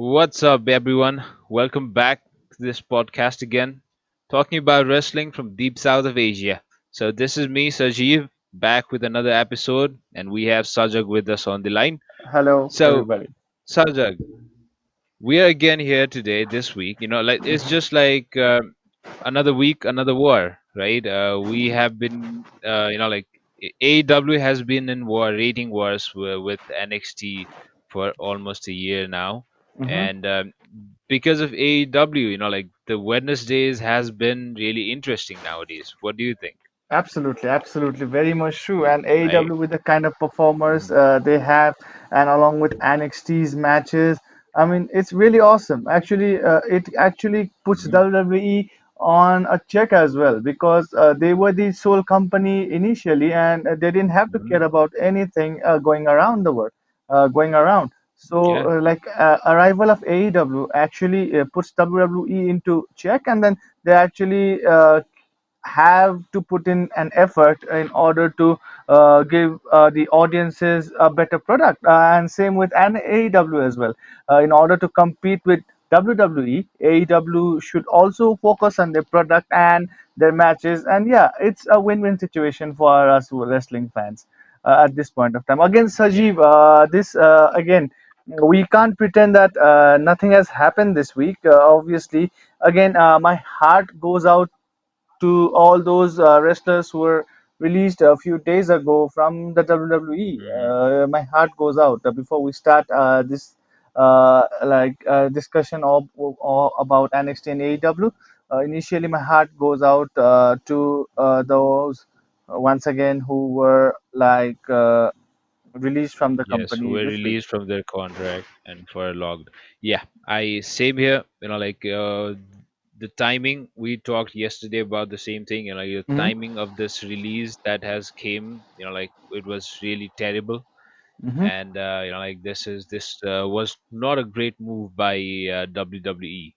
What's up, everyone? Welcome back to this podcast again, talking about wrestling from deep south of Asia. So, this is me, Sajeev, back with another episode, and we have Sajag with us on the line. Hello, So, everybody. Sajag, we are again here today, this week. Like it's just like another week, another war, right? We have been, AEW has been in war, rating wars with NXT for almost a year now, hmm and because of AEW, like the Wednesdays has been really interesting nowadays. What do you think? Absolutely, absolutely, very much true. And Right? AEW with the kind of performers Hmm. they have, and along with NXT's matches, I mean, it's really awesome. Actually, it actually puts Hmm. WWE on a check as well because they were the sole company initially, and they didn't have to Hmm. care about anything going around the world, going around. So, Yeah. arrival of AEW actually puts WWE into check, and then they actually have to put in an effort in order to give the audiences a better product. And same with an AEW as well. In order to compete with WWE, AEW should also focus on their product and their matches. And yeah, it's a win-win situation for us who are wrestling fans at this point of time. Again, Yeah. Sajeev, this again. We can't pretend that nothing has happened this week. Obviously, again, my heart goes out to all those wrestlers who were released a few days ago from the WWE. Hmm. My heart goes out. Before we start this discussion about NXT and AEW. Initially, my heart goes out to those once again who were released from the Yes, who company were this week. released from their contract and furloughed. Yeah, I same here. The timing we talked yesterday about the same thing. The hmm timing of this release that has came. Like it was really terrible, hmm and this was not a great move by WWE.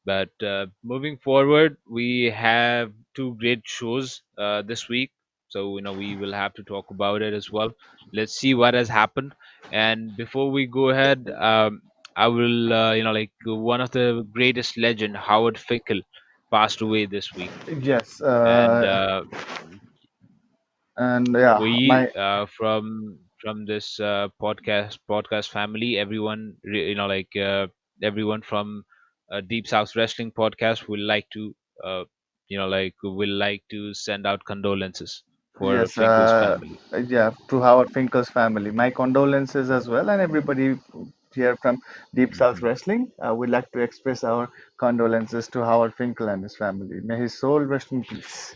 But moving forward, we have two great shows this week, so we will have to talk about it as well. Let's see what has happened. And before we go ahead, I will, one of the greatest legend, Howard Finkel, passed away this week, Yes, and and yeah, we my from this podcast family, everyone everyone from Deep South Wrestling podcast will like to will like to send out condolences for Yes, Finkel's family. yeah, to Howard Finkel's family. My condolences as well, and everybody here from Deep South Hmm. Wrestling. We'd like to express our condolences to Howard Finkel and his family. May his soul rest in peace.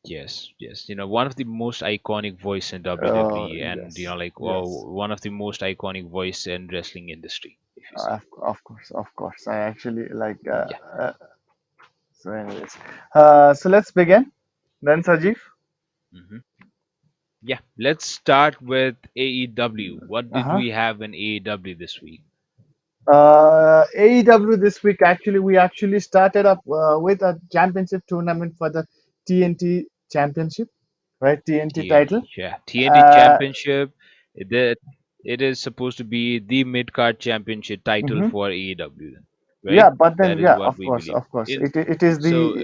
Yes, yes, one of the most iconic voice in WWE, and Yes, yes. one of the most iconic voice in wrestling industry, if you see. Of course, of course. I actually like. Yeah. So, anyways, so let's begin. Then, Sajeev. Hmm. Yeah, let's start with AEW. What did Uh-huh. we have in AEW this week? AEW this week, actually, we actually started up with a championship tournament for the TNT Championship, right? TNT title. TNT, yeah, TNT Uh, Championship. That it is supposed to be the mid card championship title mhm. for AEW, then, right? Yeah, but That then, is yeah, what we believe. of course, In it is so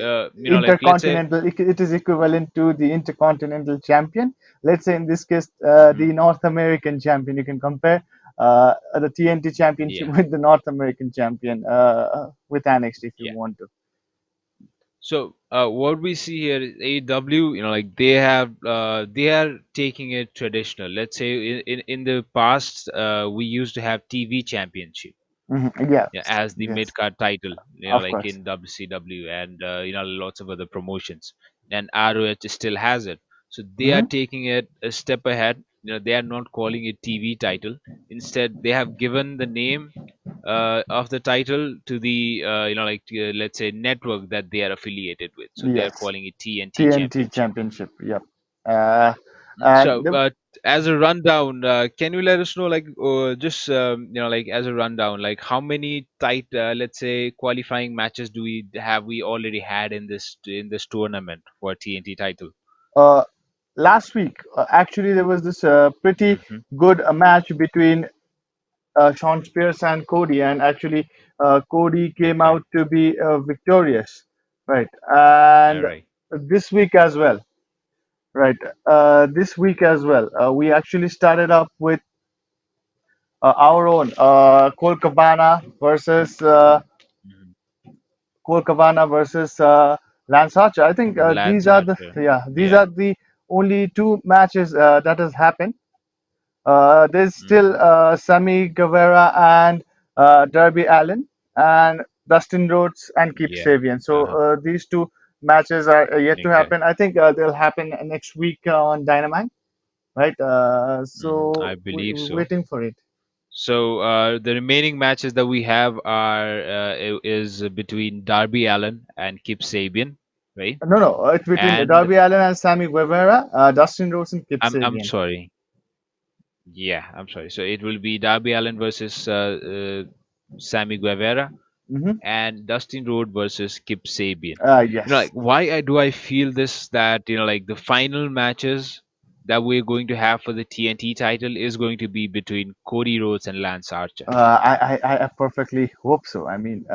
the like let's say. intercontinental. It is equivalent to the intercontinental champion. Let's say in this case, Hmm. the North American champion. You can compare the TNT Championship Yeah. with the North American champion with NXT if you Yeah. want to. So what we see here is AEW, like they are taking it traditional. Let's say in the past, we used to have TV championship, Yeah, yeah, as the yes, mid card title, of like course. in WCW and lots of other promotions, and ROH still has it. So they are hmm taking it a step ahead. They are not calling it TV title. Instead, they have given the name of the title to the let's say network that they are affiliated with. So they are Yes, calling it TNT TNT Championship. Championship. Yep. Uh, So, and the, as a rundown, can you let us know, like, just like as a rundown, like how many let's say, qualifying matches do we already had in this tournament for TNT title? uh, last week, actually, there was this pretty Hmm. good match between. Sean Spears and Cody, and actually Cody came Okay. out to be victorious, right? All And right. this week as well, right? This week as well, we actually started up with our own Cole Cabana versus Mhm. Lance Archer. I think Lance these are the Archer. yeah these Yeah. are the only two matches that has happened. There's still Hmm. Sammy Guevara and Darby Allin and Dustin Rhodes and Keith Yeah. Sabian. So Uh-huh. these two matches are yet to Okay. happen. I think they'll happen next week on Dynamite, right? I So believe we're so. waiting for it. So the remaining matches that we have are is between Darby Allin and Kip Sabian, right? No, no, it's between And Darby Allin and Sammy Guevara, Dustin Rhodes and Kip I'm Sabian. sorry. Yeah, I'm sorry. So it will be Darby Allin versus Sammy Guevara Hmm. and Dustin Road versus Kip Sabian. Yes. Like why I feel this that like the final matches that we're going to have for the TNT title is going to be between Cody Rhodes and Lance Archer. I perfectly hope so. I mean,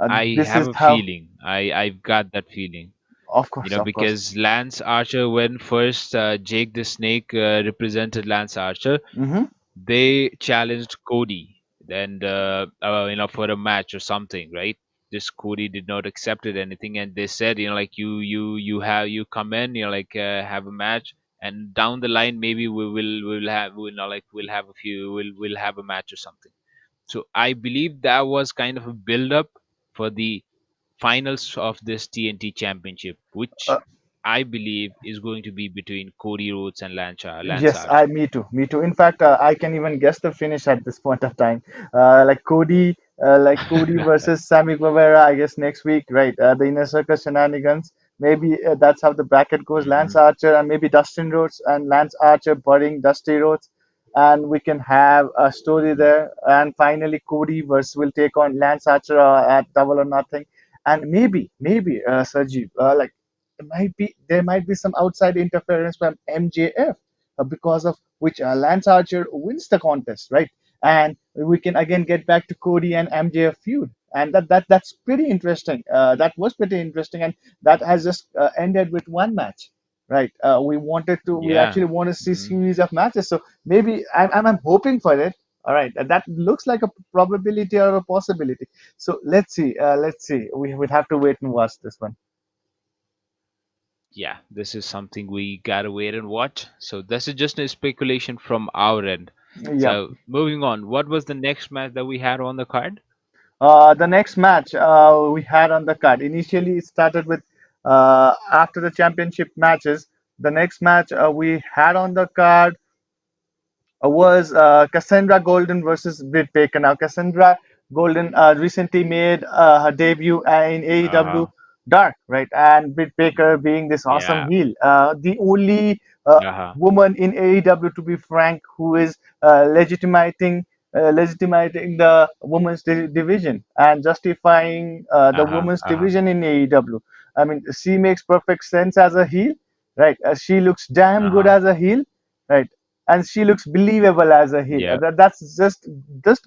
I this have is a how, feeling. I've got that feeling. of course, of course. Because Lance Archer, when first Jake the Snake represented Lance Archer, Hmm. they challenged Cody and for a match or something, right? This Cody did not accept it anything, and they said, like you come in, have a match, and down the line maybe we'll have we'll have a few we'll have a match or something. So I believe that was kind of a build up for the finals of this TNT Championship, which Uh, I believe is going to be between Cody Rhodes and Lance yes, I Archer. me too, me too. In fact, I can even guess the finish at this point of time. Like Cody versus Sammy Guevara. I guess next week, right? The Inner Circle shenanigans. Maybe that's how the bracket goes. Lance Hmm. Archer and maybe Dustin Rhodes and Lance Archer burying Dusty Rhodes, and we can have a story there. And finally, Cody versus will take on Lance Archer at Double or Nothing, and maybe Sergi, like there might be some outside interference from MJF, because of which Lance Archer wins the contest, right? And we can again get back to Cody and MJF feud, and that's pretty interesting. That was pretty interesting, and that has just ended with one match, right? We Yeah. actually want to see Hmm. series of matches. So maybe I'm hoping for it. All right, that looks like a probability or a possibility. So let's see. Let's see. We will have to wait and watch this one. Yeah, this is something we gotta wait and watch. So this is just a speculation from our end. Yeah. So moving on, what was the next match that we had on the card? The next match we had on the card, initially it started with after the championship matches. The next match we had on the card was Cassandra Golden versus Britt Baker. Now, Cassandra Golden recently made her debut in AEW Uh-huh. Dark, right? And Britt Baker Hmm. being this awesome Yeah. heel, the only Uh-huh. woman in AEW, to be frank, who is legitimating the women's division and justifying the Uh-huh. women's Uh-huh. division in AEW. I mean, she makes perfect sense as a heel, right? She looks damn good Uh-huh. as a heel, right? And she looks believable as a heel. Yeah. That's just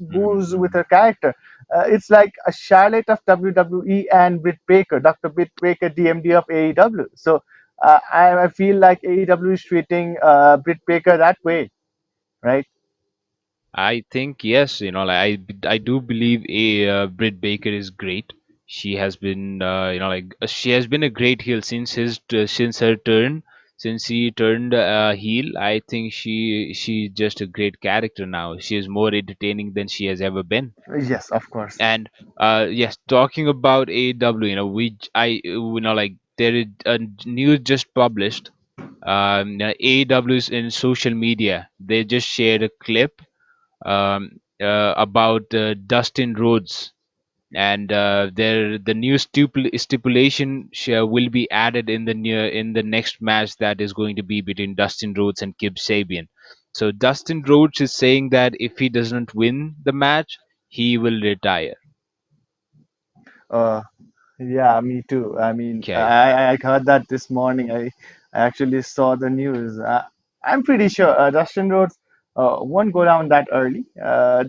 Hmm. goes with Hmm. her character. It's like a Charlotte of WWE and Britt Baker, Dr. Britt Baker, DMD of AEW. So I feel like AEW is treating Britt Baker that way, right? I think yes, I do believe a Britt Baker is great. She has been she has been a great heel since her turn since she turned heel. I think she's just a great character now. She is more entertaining than she has ever been. Yes, of course. And yes, talking about AEW, there is a news just published. AEW is in social media. They just shared a clip about Dustin Rhodes, and the new stipulation will be added in the next match that is going to be between Dustin Rhodes and Kip Sabian. So Dustin Rhodes is saying that if he doesn't win the match, he will retire. Uh, yeah, me too. I mean, Okay. I heard that this morning. I actually saw the news. I'm pretty sure Dustin Rhodes. won't go down that early.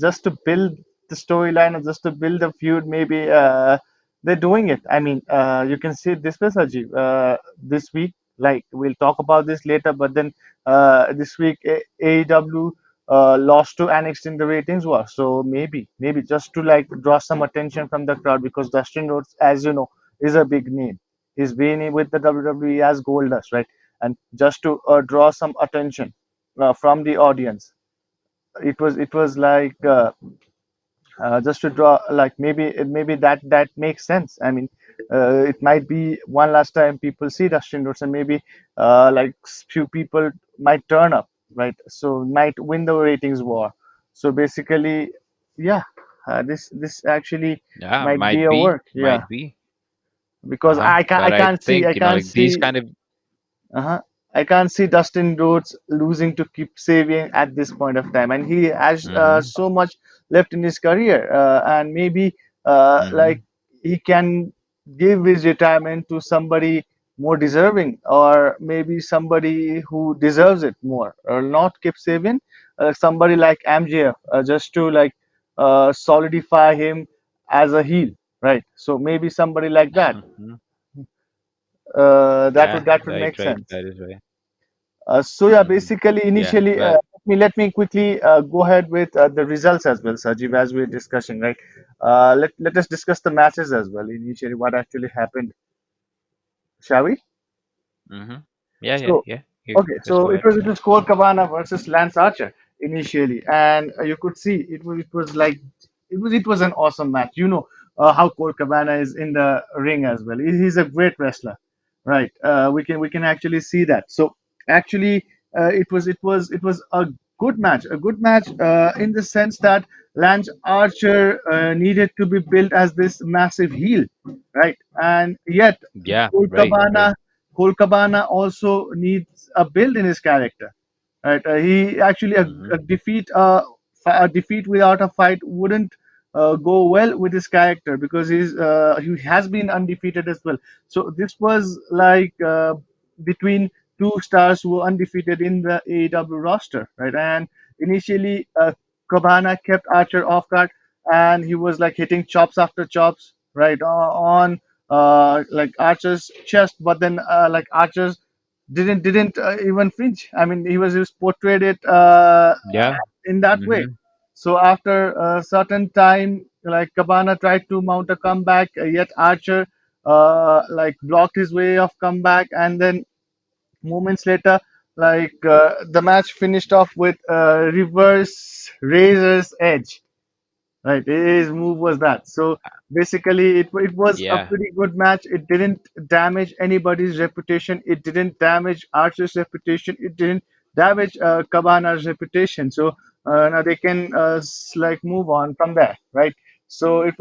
Just to build the storyline or just to build a feud, maybe they're doing it. I mean, you can see this was Ajib, this week. Like we'll talk about this later, but then this week AEW lost to NXT in the ratings war. So maybe just to like draw some attention from the crowd because Dustin Rhodes, as you know, is a big name. He's been with the WWE as Goldust, right? And just to draw some attention from the audience, it was like just to draw like maybe that makes sense. I mean, it might be one last time people see Dustin Rhodes, and maybe like few people might turn up, right? So might win the ratings war. So basically, yeah, this actually Yeah, might be a work, yeah, might be. because But I I think can't like these see. kind of Uh-huh. I can't see Dustin Rhodes losing to Kip Sabian at this point of time, and he has hmm so much left in his career, and maybe like hmm he can give his retirement to somebody more deserving, or maybe somebody who deserves it more, or not Kip Sabian, somebody like MJF, just to like solidify him as a heel, right? So maybe somebody like that. Yeah, That would right, make right. sense. That is right. So yeah, hmm basically, Yeah, initially, but let me quickly go ahead with the results as well, Sajib, as we're discussing, right? Let us discuss the matches as well. Initially, what actually happened, shall we? hmm yeah, yeah, So, yeah. You okay, just so go ahead. it was Cole Cabana versus Lance Archer initially, and you could see it was like it was an awesome match. You know how Cole Cabana is in the ring as well. He's a great wrestler, right? We can actually see that. So actually, it was a good match in the sense that Lance Archer needed to be built as this massive heel, right? And yet Yeah, Cole right, right. Cabana Cole Cabana also needs a build in his character. Right? He actually hmm a defeat without a fight wouldn't go well with his character because he has been undefeated as well. So this was like between two stars who were undefeated in the AEW roster, right? And initially, Cabana kept Archer off guard, and he was like hitting chops after chops, right, on like Archer's chest, but then like Archer's didn't even flinch. I mean, he was portrayed it Yeah. in that way. hmm So after a certain time, like Cabana tried to mount a comeback, yet Archer like blocked his way of comeback, and then moments later, like the match finished off with reverse Razor's Edge. Right, his move was that. So basically, it was a Yeah. pretty good match. It didn't damage anybody's reputation. It didn't damage Archer's reputation. It didn't damage Cabana's reputation. So now they can like move on from there, right? So it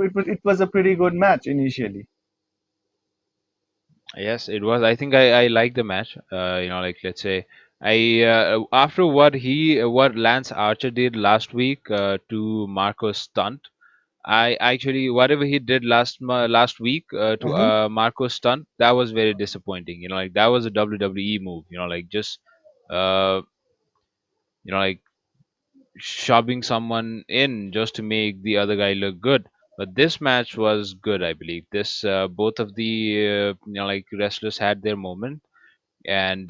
was a pretty good match initially. Yes, it was. I think I like the match. Like let's say I after what Lance Archer did last week to Marco's stunt. I actually whatever he did last week to Hmm. Marco's stunt, that was very disappointing. Like that was a WWE move. Like just uh like shoving someone in just to make the other guy look good. But this match was good, I believe. This both of the like wrestlers had their moment, and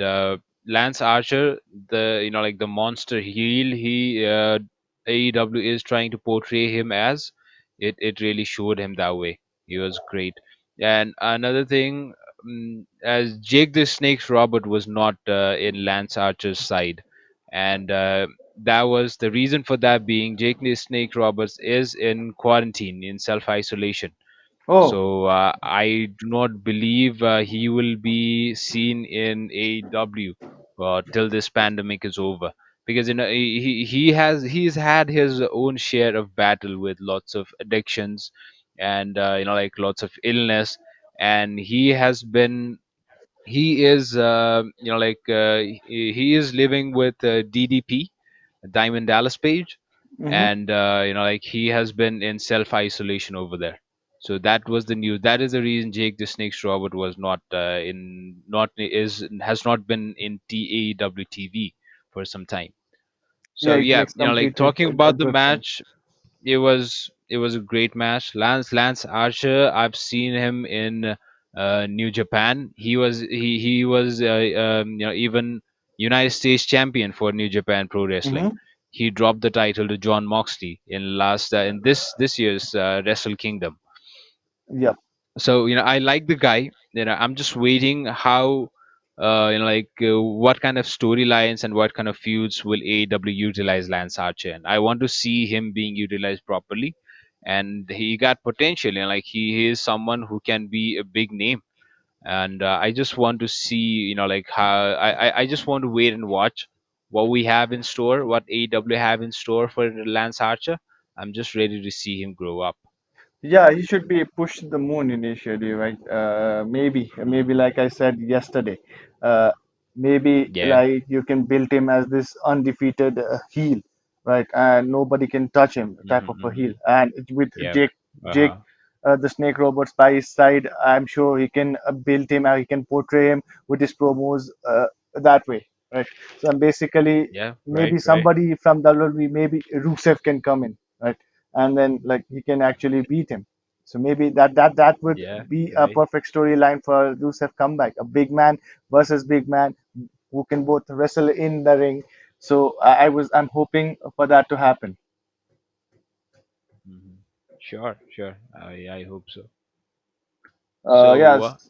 Lance Archer, the like the monster heel he AEW is trying to portray him as, it really showed him that way. He was great. And another thing, as Jake the Snake's Robert was not in Lance Archer's side, and that was the reason for that being Jake the Snake Roberts is in quarantine in self isolation, Oh, so I do not believe he will be seen in AEW till this pandemic is over, because he's had his own share of battle with lots of addictions, and like lots of illness, and he is he is living with DDP, Diamond Dallas Page, hmm. and like he has been in self isolation over there. So that was the news. That is the reason Jake the Snake Robert was not in not is has not been in TAEW TV for some time. Yeah, So it yeah, makes like completed talking a about the good sense. match, it was a great match. Lance Archer, I've seen him in New Japan. He was even United States champion for New Japan Pro Wrestling. Mm-hmm. He dropped the title to John Moxley in this year's Wrestle Kingdom. Yep. So I like the guy. I'm just waiting how what kind of storylines and what kind of feuds will AEW utilize Lance Archer, and I want to see him being utilized properly. And he got potential, like he is someone who can be a big name. And I just want to see, like how I just want to wait and watch what we have in store, what AEW have in store for Lance Archer. I'm just ready to see him grow up. Yeah, he should be pushed to the moon initially, right? Maybe Hmm. like I said yesterday, uh, maybe Yeah. like you can build him as this undefeated heel, right? And nobody can touch him, type Hmm. of a heel. Hmm. And with Yeah. Jake, Uh-huh. the Snake Roberts by his side, I'm sure he can build him, he can portray him with his promos that way, right? So basically, Yeah, right, maybe right. somebody from WWE, maybe Rusev can come in, right? And then like he can actually beat him. So maybe that would Yeah, be a right. perfect storyline for Rusev comeback, a big man versus big man who can both wrestle in the ring. So I'm hoping for that to happen. Hmm. Sure, sure. I hope so. So, Yes.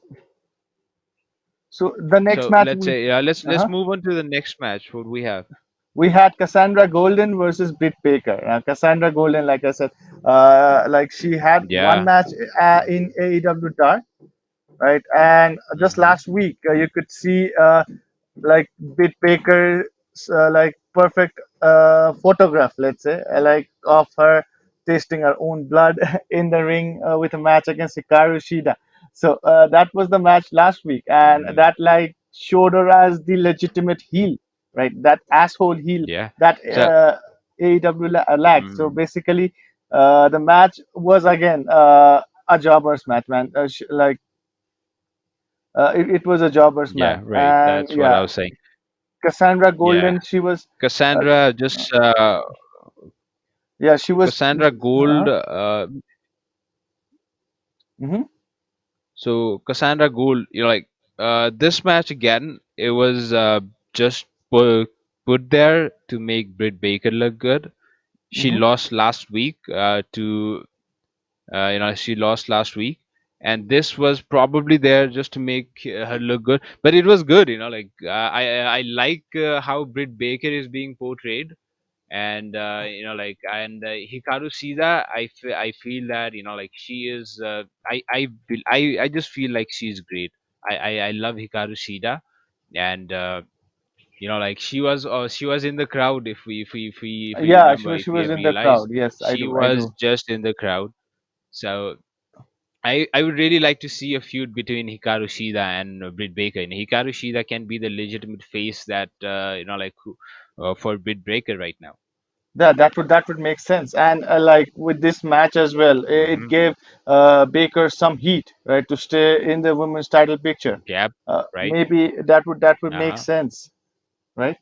So the next so match let's we say, yeah, let's uh move on to the next match. What we have? we had Cassandra Golden versus Britt Baker. Cassandra Golden, like I said, like she had one Yeah. match in AEW Dark, right? And just Hmm. last week, you could see like Bit Baker's like perfect photograph, let's say, like of her tasting her own blood in the ring with a match against Hikaru Shida. So that was the match last week, and Hmm. that like showed her as the legitimate heel, right? That asshole heel Yeah. that So, AEW lacked. So hmm, basically, the match was again a jobbers match, man. It was a jobbers match, yeah, right. and That's what I yeah, was saying. Cassandra Yeah. Golden, she was, uh, Cassandra just yeah, she was. Cassandra Gold. Hmm. So Cassandra Gold, like this match again, it was just put there to make Britt Baker look good. She Hmm. lost last week to she lost last week, and this was probably there just to make her look good. But it was good, like I like how Britt Baker is being portrayed. And Hikaru Shida, I feel that like she is I just feel like she's great. I love Hikaru Shida. And like she was in the crowd. If we Yeah, remember, if she we was have in the realized, crowd. Yes, she I was do. just in the crowd. So I would really like to see a feud between Hikaru Shida and Britt Baker. And Hikaru Shida can be the legitimate face that for Britt Baker right now. That would make sense. And like with this match as well, it Hmm. gave Baker some heat, right, to stay in the women's title picture. Yep. Right. Maybe that would make Uh-huh. sense, right?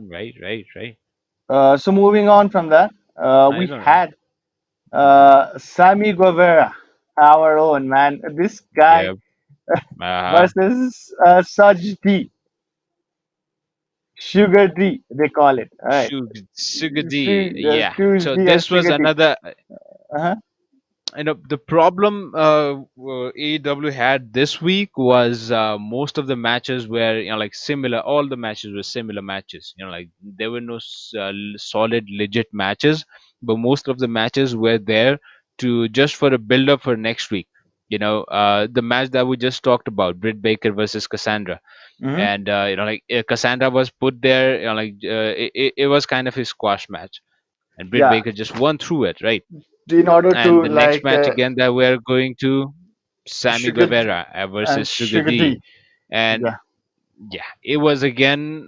Right, right, right. So moving on from that, I we know. had Sammy Guevara, our own man. This guy Yeah. Uh-huh. versus Suge D, Sugar D, they call it. All right, Sugar D. Yeah. Suge So D and this was Sugar D. another. Uh-huh. The problem AEW had this week was most of the matches were like similar. All the matches were similar matches. Like there were no solid legit matches, but most of the matches were there to just for a build up for next week. The match that we just talked about, Britt Baker versus Cassandra. Hmm. And Cassandra was put there, it was kind of a squash match, and Britt Yeah, Baker just won through it, right? in order And to the next like match again that we're going to, Sammy Sugar Guevara and versus Sugar Sugar D. D. And Yeah, yeah, it was again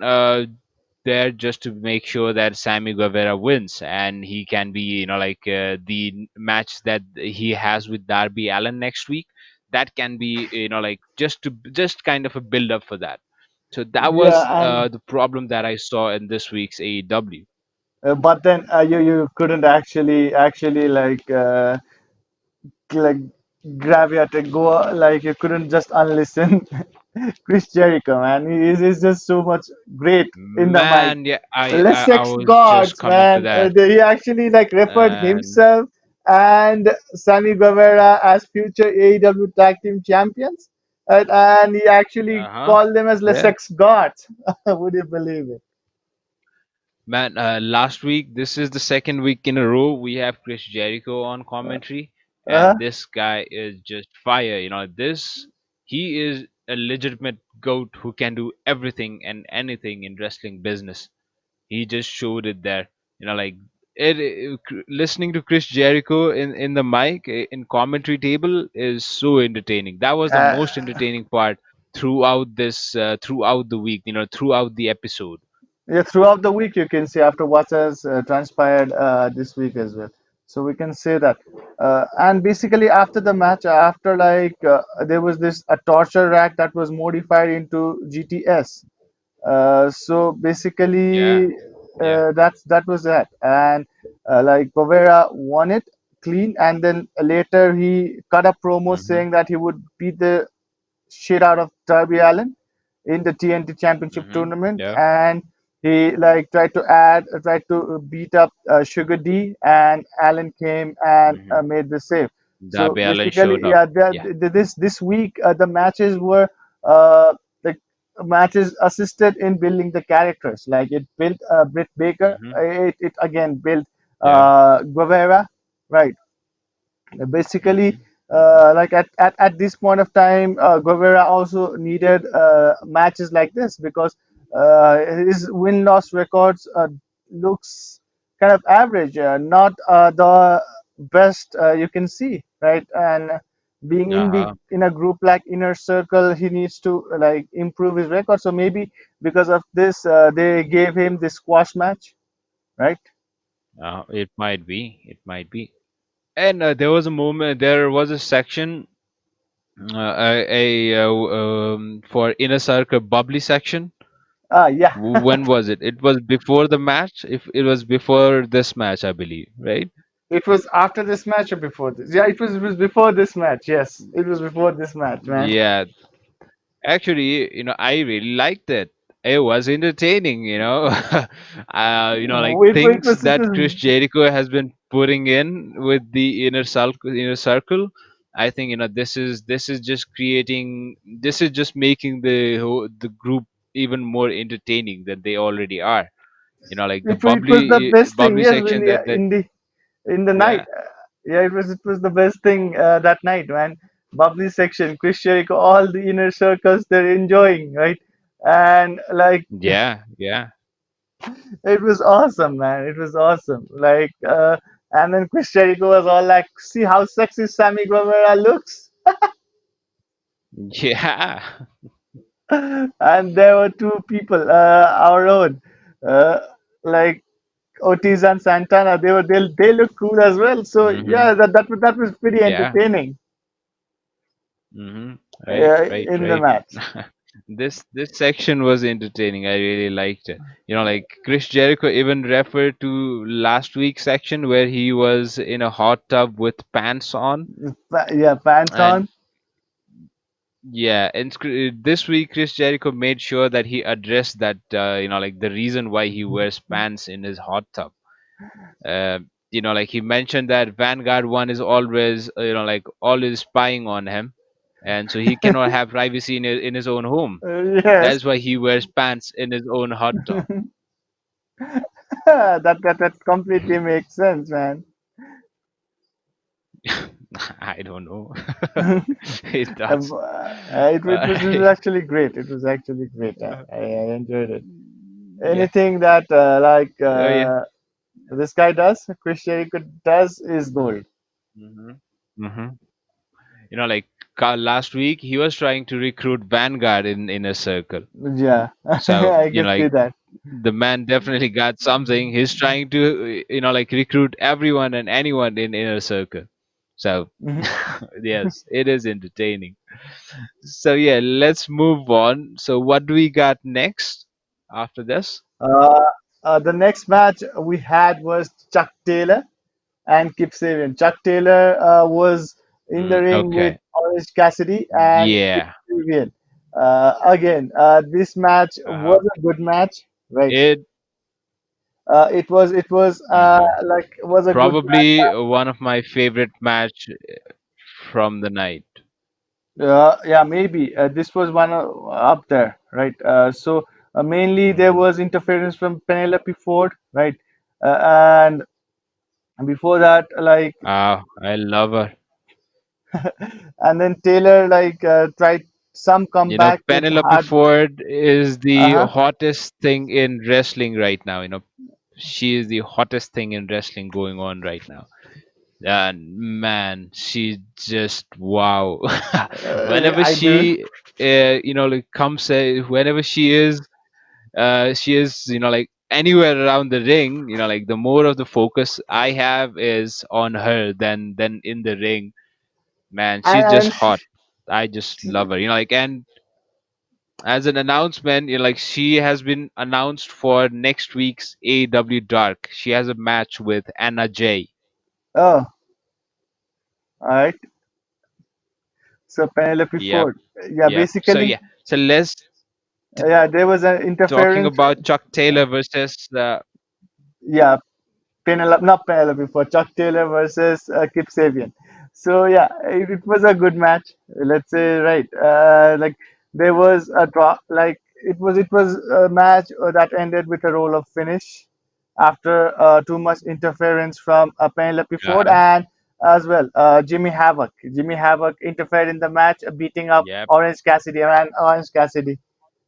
there just to make sure that Sammy Guevara wins, and he can be, the match that he has with Darby Allen next week. That can be, just kind of a build up for that. So that Yeah, was and the problem that I saw in this week's AEW. but then you couldn't actually like gravitate and go like you couldn't just unlisten Chris Jericho, man. He's just so much great in the mic. Man, yeah, Let's I sex was just gods, coming to man. that. He actually like referred And himself and Sammy Guevara as future AEW tag team champions, and he actually uh-huh. called them as the Yeah. sex gods. Would you believe it? Man, last week, this is the second week in a row we have Chris Jericho on commentary, Uh, and this guy is just fire. He is a legitimate goat who can do everything and anything in wrestling business. He just showed it there. Like listening to Chris Jericho in the mic in commentary table is so entertaining. That was the most uh, entertaining part throughout the week. Throughout the episode. Yeah, throughout the week, you can see after what has transpired this week as well. So we can say that. And basically, after the match, after there was this a torture rack that was modified into GTS. So Yeah, basically, yeah. that was that. And like Povera won it clean, and then later he cut a promo Mhm. saying that he would beat the shit out of Darby Allin in the TNT Championship Mhm. tournament, Yeah. and he tried to beat up Sugar D, and Allen came and Mhm. made the save. So Darby Allin basically, showed up. yeah, Yeah. this week the matches were uh, the matches assisted in building the characters. Like it built Britt Baker, Mhm. it again built Yeah. Guevara, right? Basically, Mhm. Mhm. like at this point of time, Guevara also needed matches like this because his win loss records looks kind of average, not the best you can see, right? And being Uh-huh. in a group like Inner Circle, he needs to like improve his record. So maybe because of this, they gave him this squash match, right? It might be. It might be. And there was a moment. There was a section, for inner circle bubbly section. Yeah. When was it? It was before the match. If it was before this match, I believe, right? It was after this match or before this? Yeah, it was before this match. Yes, it was before this match, man. Yeah. Actually, I really liked it. It was entertaining, like It things was it that Chris was Jericho has been putting in with the inner circle. I think this is just making the group even more entertaining than they already are. Like the it was the best thing. bubbly Yes, section that in the night. yeah, Yeah, it was the best thing that night, man. Bubbly section, Chris Jericho, all the inner circles they're enjoying, right? And like yeah, yeah. it was awesome, man. It was awesome. And then Chris Jericho was all like, "See how sexy Sammy Guevara looks." Yeah. And there were two people, our own, uh, like Ortiz and Santana. They look cool as well. So Mhm. yeah, that was pretty Yeah. entertaining Mm-hmm. Right, right, in the right. match. This section was entertaining. I really liked it. Like Chris Jericho even referred to last week's section where he was in a hot tub with pants on, Yeah, pants and on. yeah, and this week Chris Jericho made sure that he addressed that. Like the reason why he wears pants in his hot tub. Like he mentioned that Vanguard One is always, like always spying on him, and so he cannot have privacy in his own home. Yes, That's why he wears pants in his own hot tub. that completely makes sense, man. I don't know. Um, It does. it was Right. actually great. It was actually great. I enjoyed it. Yeah. Anything that Oh yeah. this guy does, Chris Jericho does, is gold. hmm hmm like last week he was trying to recruit Vanguard in a circle. Yeah, So I can see like that. the man definitely got something. He's trying to like recruit everyone and anyone in inner circle. So Mhm. yes, it is entertaining. So yeah, let's move on. So what do we got next after this? Uh, the next match we had was Chuck Taylor and Kip Sabian. Chuck Taylor was in the ring with Okay. Orange Cassidy and Kip Yeah. Sabian. Again, this match Uh-huh. was a good match, right? It It was mhm. like was a good Probably one of my favorite match from the night. match. Yeah, maybe this was one up there, right? So mainly there Hmm. was interference from Penelope Ford, right? And before that, like, Ah, I love her. and then Taylor tried some comeback with Penelope hard. Ford is the Uh-huh. hottest thing in wrestling right now. She is the hottest thing in wrestling going on right now. And man, she just wow. Whenever I believe. she, like comes, whenever she is, like anywhere around the ring. Like the more of the focus I have is on her than in the ring. Man, she's just And hot. I just love her. Like, and as an announcement, like she has been announced for next week's AEW Dark. She has a match with Anna Jay. oh, all right. So Penelope Yep, Ford. Yeah, yep. So basically, yeah, so let's yeah, there was an talking interference. about Chuck Taylor versus Yeah, Penelope, not Penelope, for Chuck Taylor versus Kip Sabian. So yeah, it was a good match. Let's say, right. Like there was a draw. Like it was a match that ended with a roll of finish after too much interference from Penelope Ford uh, and as well Jimmy Havoc. Jimmy Havoc interfered in the match, beating up yep. Orange Cassidy and Orange Cassidy.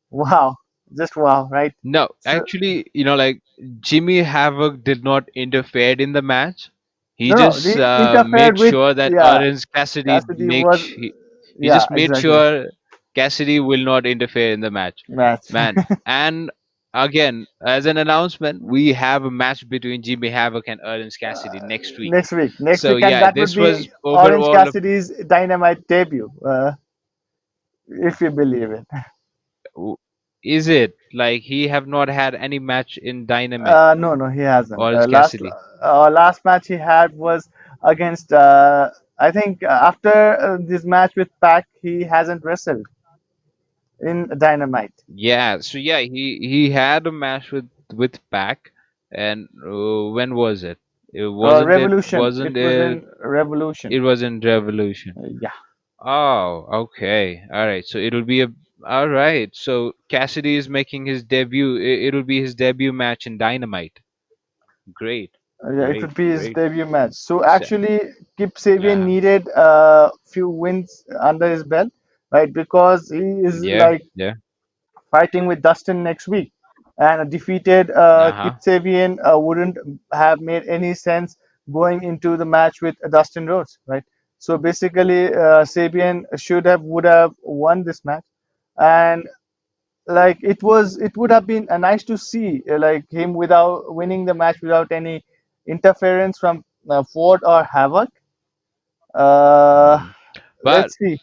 Wow, just wow, right? No, So actually, like Jimmy Havoc did not interfere in the match. He no, no, just they interfered made with, sure that yeah, Orange Cassidy Cassidy was, he yeah, just made exactly, sure Cassidy will not interfere in the match. match. Man, and again, as an announcement, we have a match between Jimmy Havoc and Orange Cassidy next week. Next So week, and yeah, that would this was be Orange overall a Cassidy's Dynamite debut, if you believe it. is it like he have not had any match in Dynamite, No, no, he hasn't. Orange Cassidy? Last match he had was against. I think after this match with Pac, he hasn't wrestled in Dynamite Yeah, so yeah, he had a match with Pac, and when was it? It or wasn't it Revolution. wasn't It was it in Revolution. it was in Revolution. Yeah. Oh, okay, all right. So it'll be a all right. So Cassidy is making his debut. It'll be his debut match in Dynamite. Great, Yeah, it great, would be his great. debut match. So So, actually, Kip Sabian uh, needed a few wins under his belt, right? Because he is yeah, like yeah. fighting with Dustin next week, and a defeated Kip Uh-huh. Sabian wouldn't have made any sense going into the match with Dustin Rhodes, right? So basically, Sabian should have would have won this match, and like it would have been nice to see like him without winning the match without any interference from Ford or Havoc. Uh, Hmm. But let's see.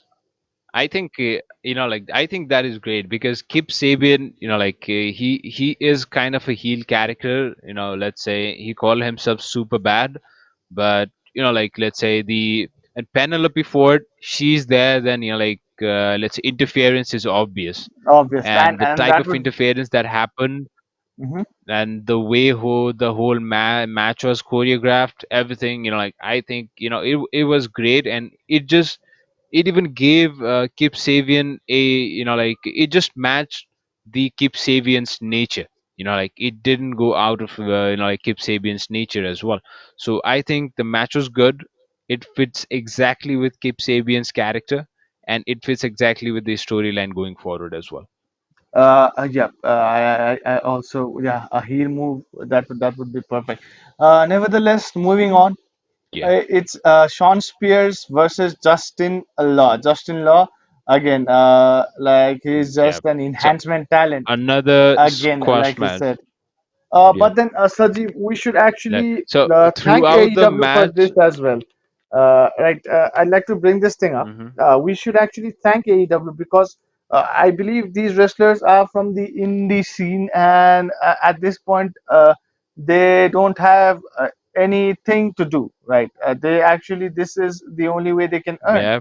I think like I think that is great because Kip Sabian, like he is kind of a heel character. Let's say he call himself super bad, but like let's say the and Penelope Ford, she's there. Then like let's say interference is obvious, Obvious, and the and type that of would. interference that happened Mhm. and the way the whole match was choreographed, everything. Like I think it was great, and it even gave Kip Sabian a like it just matched the Kip Sabian's nature. Like it didn't go out of like Kip Sabian's nature as well. So I think the match was good. It fits exactly with Kip Sabian's character, and it fits exactly with the storyline going forward as well. Yeah, I also, yeah, a heel move that would be perfect. Nevertheless, moving on, Yeah, it's Sean Spears versus Justin Law. Justin Law again, like he's yeah. just an So enhancement talent another again, squash like he match. said. Yeah. But then, Saji, we should Like actually so thank throughout the AEW for match, this as well. Right, I'd like to bring this thing up. Hmm. We should actually thank AEW because I believe these wrestlers are from the indie scene, and at this point, they don't have anything to do. Right, they actually this is the only way they can earn. Yeah,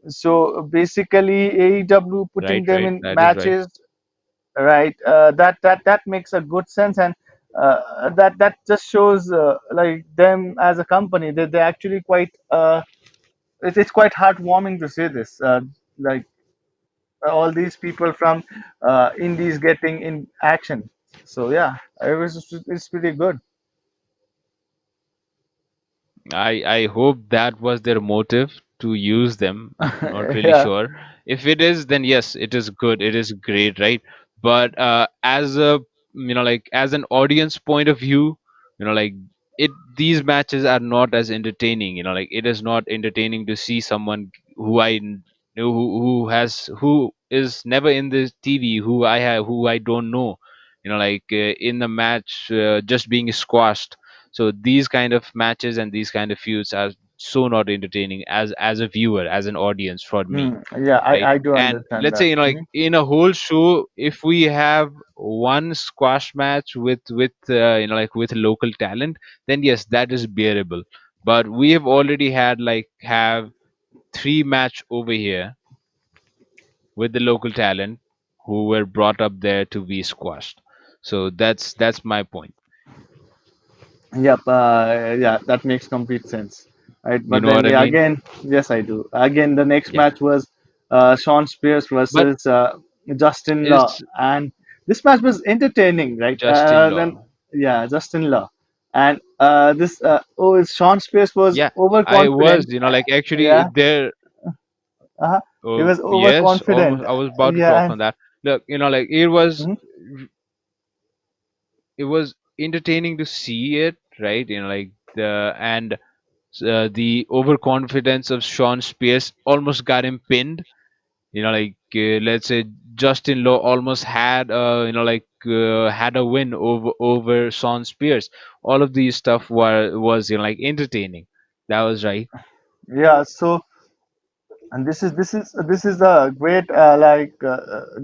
So basically, AEW putting right, them right. in That is right. matches, right? That makes a good sense, and that just shows like them as a company. They actually quite it's quite heartwarming to say this. Like all these people from indies getting in action. So yeah, it's pretty good. I hope that was their motive to use them. I'm not really Yeah. sure. If it is, then yes, it is good. It is great, right? But as a, like as an audience point of view, like it these matches are not as entertaining. Like it is not entertaining to see someone who who is never in the TV, who I don't know. Like in the match, just being squashed. So these kind of matches and these kind of feuds are so not entertaining as a viewer, as an audience for me, Yeah, right? I do And understand let's that. say, like in a whole show, if we have one squash match with like with local talent, then yes, that is bearable. But we have already had like have three match over here with the local talent who were brought up there to be squashed. So that's my point. Yep, yeah, that makes complete sense. Right, You but know then what I yeah, mean? again, yes, I do. Again, the next Yeah. match was Sean Spears But versus Justin Law, is and this match was entertaining, right? Justin Then Law. yeah, Justin Law, and this Sean Spears was Yeah, I was, overconfident. like actually Yeah, there. he was Yes, overconfident. almost. I was about to Yeah, talk and on that. Look, like it was entertaining to see it, right? Like the overconfidence of Sean Spears almost got him pinned. Like let's say Justin Law almost had had a win over Sean Spears. All of these stuff was like entertaining. That was right. yeah. So and this is a great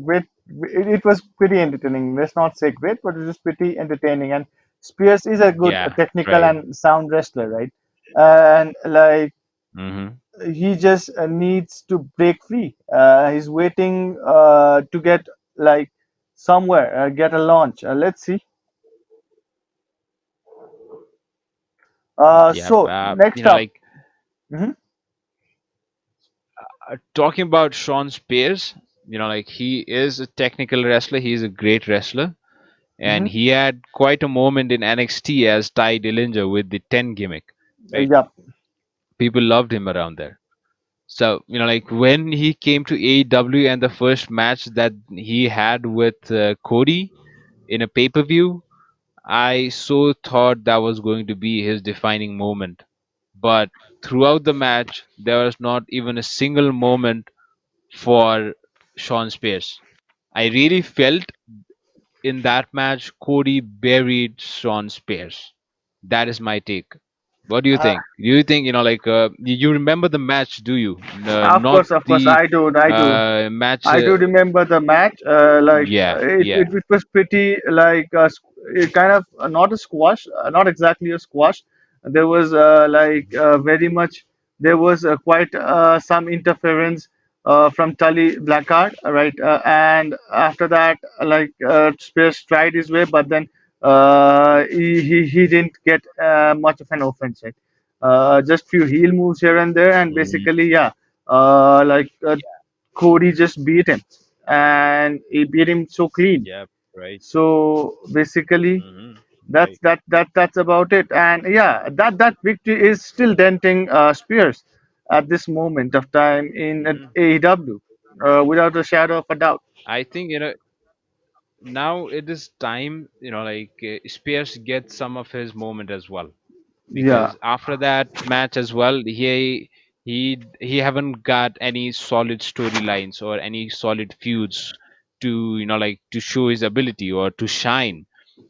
great it was pretty entertaining. Let's not say great, but it was pretty entertaining. And Spears is a good Yeah, technical right. and sound wrestler, right? And like Mm-hmm. he just needs to break free. He's waiting to get like somewhere get a launch. Let's see. Yep. So next up. Like Mhm, talking about Sean Spears, like he is a technical wrestler. He is a great wrestler, and mhm. he had quite a moment in NXT as Ty Dillinger with the 10 gimmick. Right, Yep. people loved him around there. So like when he came to AEW and the first match that he had with Cody in a pay per view, I so thought that was going to be his defining moment. But throughout the match, there was not even a single moment for Sean Spears. I really felt in that match Cody buried Sean Spears. That is my take. What do you Uh, think? Do you think like you remember the match? Do you? Not of course, the I do. match. I do remember the match. Yeah, yeah. It was pretty like kind of not a squash, not exactly a squash. There was very much. There was quite some interference from Tully Blackguard, right? And after that, Spears tried his way, but then he didn't get much of an offense, right? Just few heel moves here and there, and Mm, basically, yeah, Cody just beat him, and he beat him so clean. yeah, right. So basically, Hmm. that's Right. that's about it. And yeah, that victory is still denting Spears at this moment of time in Hmm. AEW, without a shadow of a doubt. I think now it is time like Spears gets some of his moment as well, Yeah. because after that match as well, he haven't got any solid storylines or any solid feuds to like to show his ability or to shine.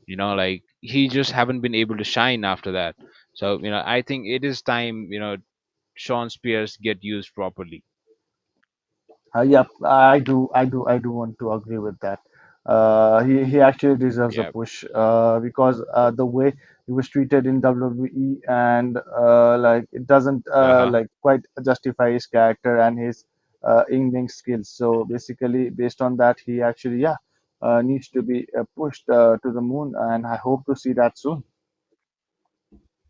Like he just haven't been able to shine after that. So I think it is time Sean Spears get used properly. Yep, I do want to agree with that. He actually deserves a Yeah. push because the way he was treated in WWE and like it doesn't Uh-huh. like quite justify his character and his in-ring skills. So basically, based on that, he actually needs to be pushed to the moon, and I hope to see that soon.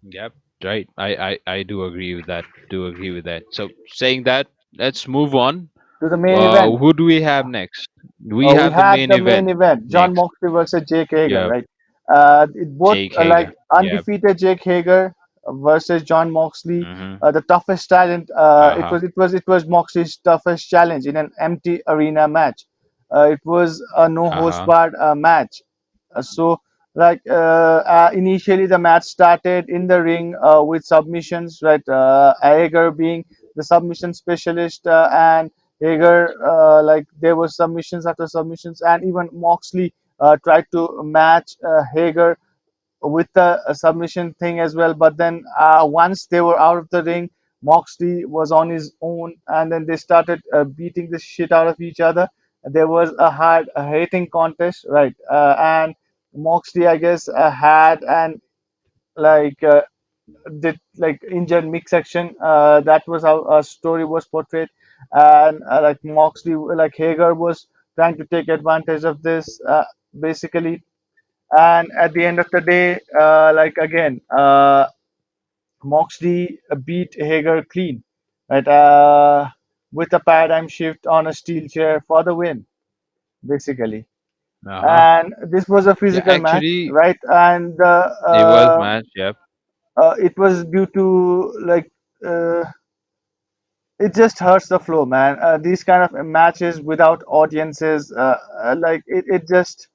Yep. Right. I do agree with that. Do agree with that. So saying that, let's move on. To the main event. Who do we have next? We We have the had main the main event event, John next. Moxley versus Jake Hager, Yeah. right? It both Jake like Hager. Yep. undefeated Jake Hager versus John Moxley, Mm-hmm. the toughest talent. Uh-huh. It was Moxley's toughest challenge in an empty arena match. It was a no host Uh-huh. barred match. So initially the match started in the ring with submissions, right? Hager being the submission specialist and Hager, like there were submissions after submissions, and even Moxley tried to match Hager with the submission thing as well. But then once they were out of the ring, Moxley was on his own, and then they started beating the shit out of each other. There was a hard hitting contest, right? And Moxley, I guess, had an like did like injured midsection. That was how a story was portrayed, and like Moxley, like Hager was trying to take advantage of this, basically. And at the end of the day, like again, Moxley beat Hager clean, right? With a paradigm shift on a steel chair for the win, basically. Uh-huh. And this was a Yeah, physical match, actually right? And it was match, yep. it was due to like uh, it just hurts the flow, man. These kind of matches without audiences, like it just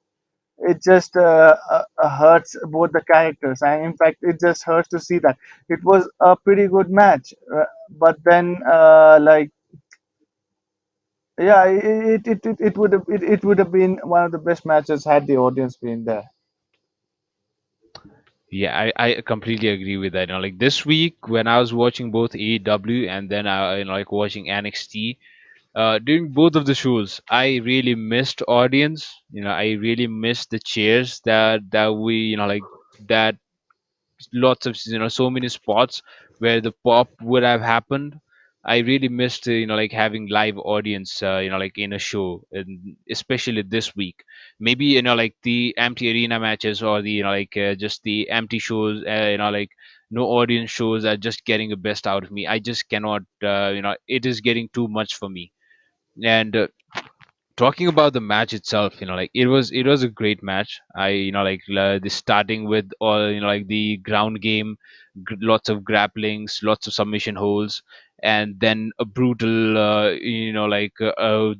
hurts both the characters, and in fact, it just hurts to see that it was a pretty good match, but then like yeah, it would have been one of the best matches had the audience been there. Yeah, I completely agree with that. Like this week when I was watching both AEW and then I like watching NXT, during both of the shows, I really missed audience. I really missed the cheers that we that lots of so many spots where the pop would have happened. I really missed like having live audience like in a show, and especially this week. Maybe like the empty arena matches or the just the empty shows, like no audience shows are just getting the best out of me. I just cannot, it is getting too much for me. And talking about the match itself, like it was a great match. I like the starting with all like the ground game, lots of grapplings, lots of submission holds, and then a brutal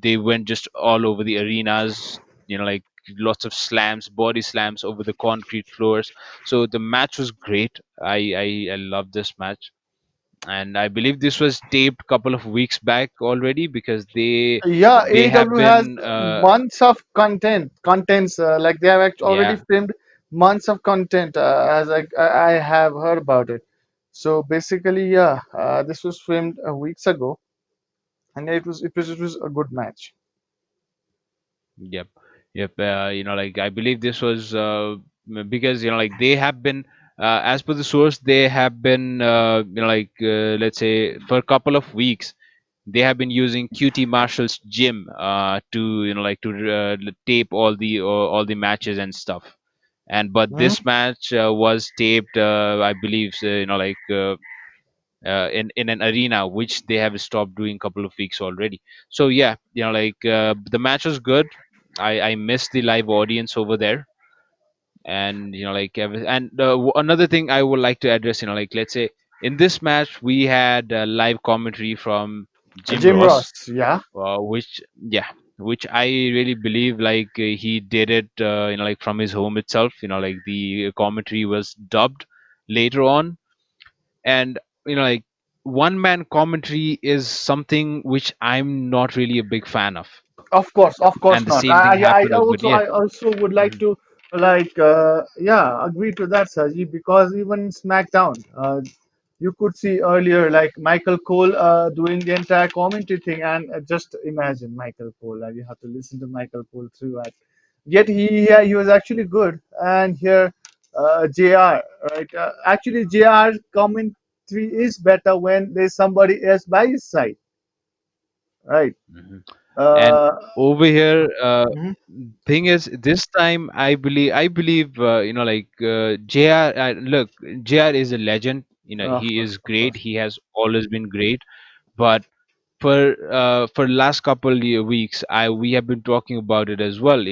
they went just all over the arenas, like lots of slams, body slams over the concrete floors. So the match was great. I love this match, and I believe this was taped couple of weeks back already because Yeah, they have AEW has been months of contents, like they have already yeah. filmed months of content, as I have heard about it. So basically, yeah, this was filmed weeks ago, and it was a good match. Yep. Yep. Like I believe this was because like they have been, as per the source, they have been let's say for a couple of weeks they have been using QT Marshall's gym to tape all the matches and stuff. And but Hmm? this match was taped, I believe, in an arena, which they have stopped doing couple of weeks already. So yeah, the match was good. I missed the live audience over there. And another thing I would like to address, like let's say in this match we had live commentary from Jim Jim Ross, Ross, yeah. which yeah, which I really believe he did it like from his home itself. Like the commentary was dubbed later on. And like one man commentary is something which I'm not really a big fan of. Of And course the not. same thing happened over there. I also would like Mhm. to like yeah agree to that, Saji, because even SmackDown, you could see earlier like Michael Cole doing the entire commentary thing, and just imagine Michael Cole. You have to listen to Michael Cole throughout. Yet yeah, he was actually good. And here, JR, right? Actually, JR commentary is better when there's somebody else by his side, right? hmm And Uh, over here, mhm, thing is, this time I believe, JR. Look, JR is a legend. He is of great. course. He has always been great. But for last couple weeks, I we have been talking about it as well.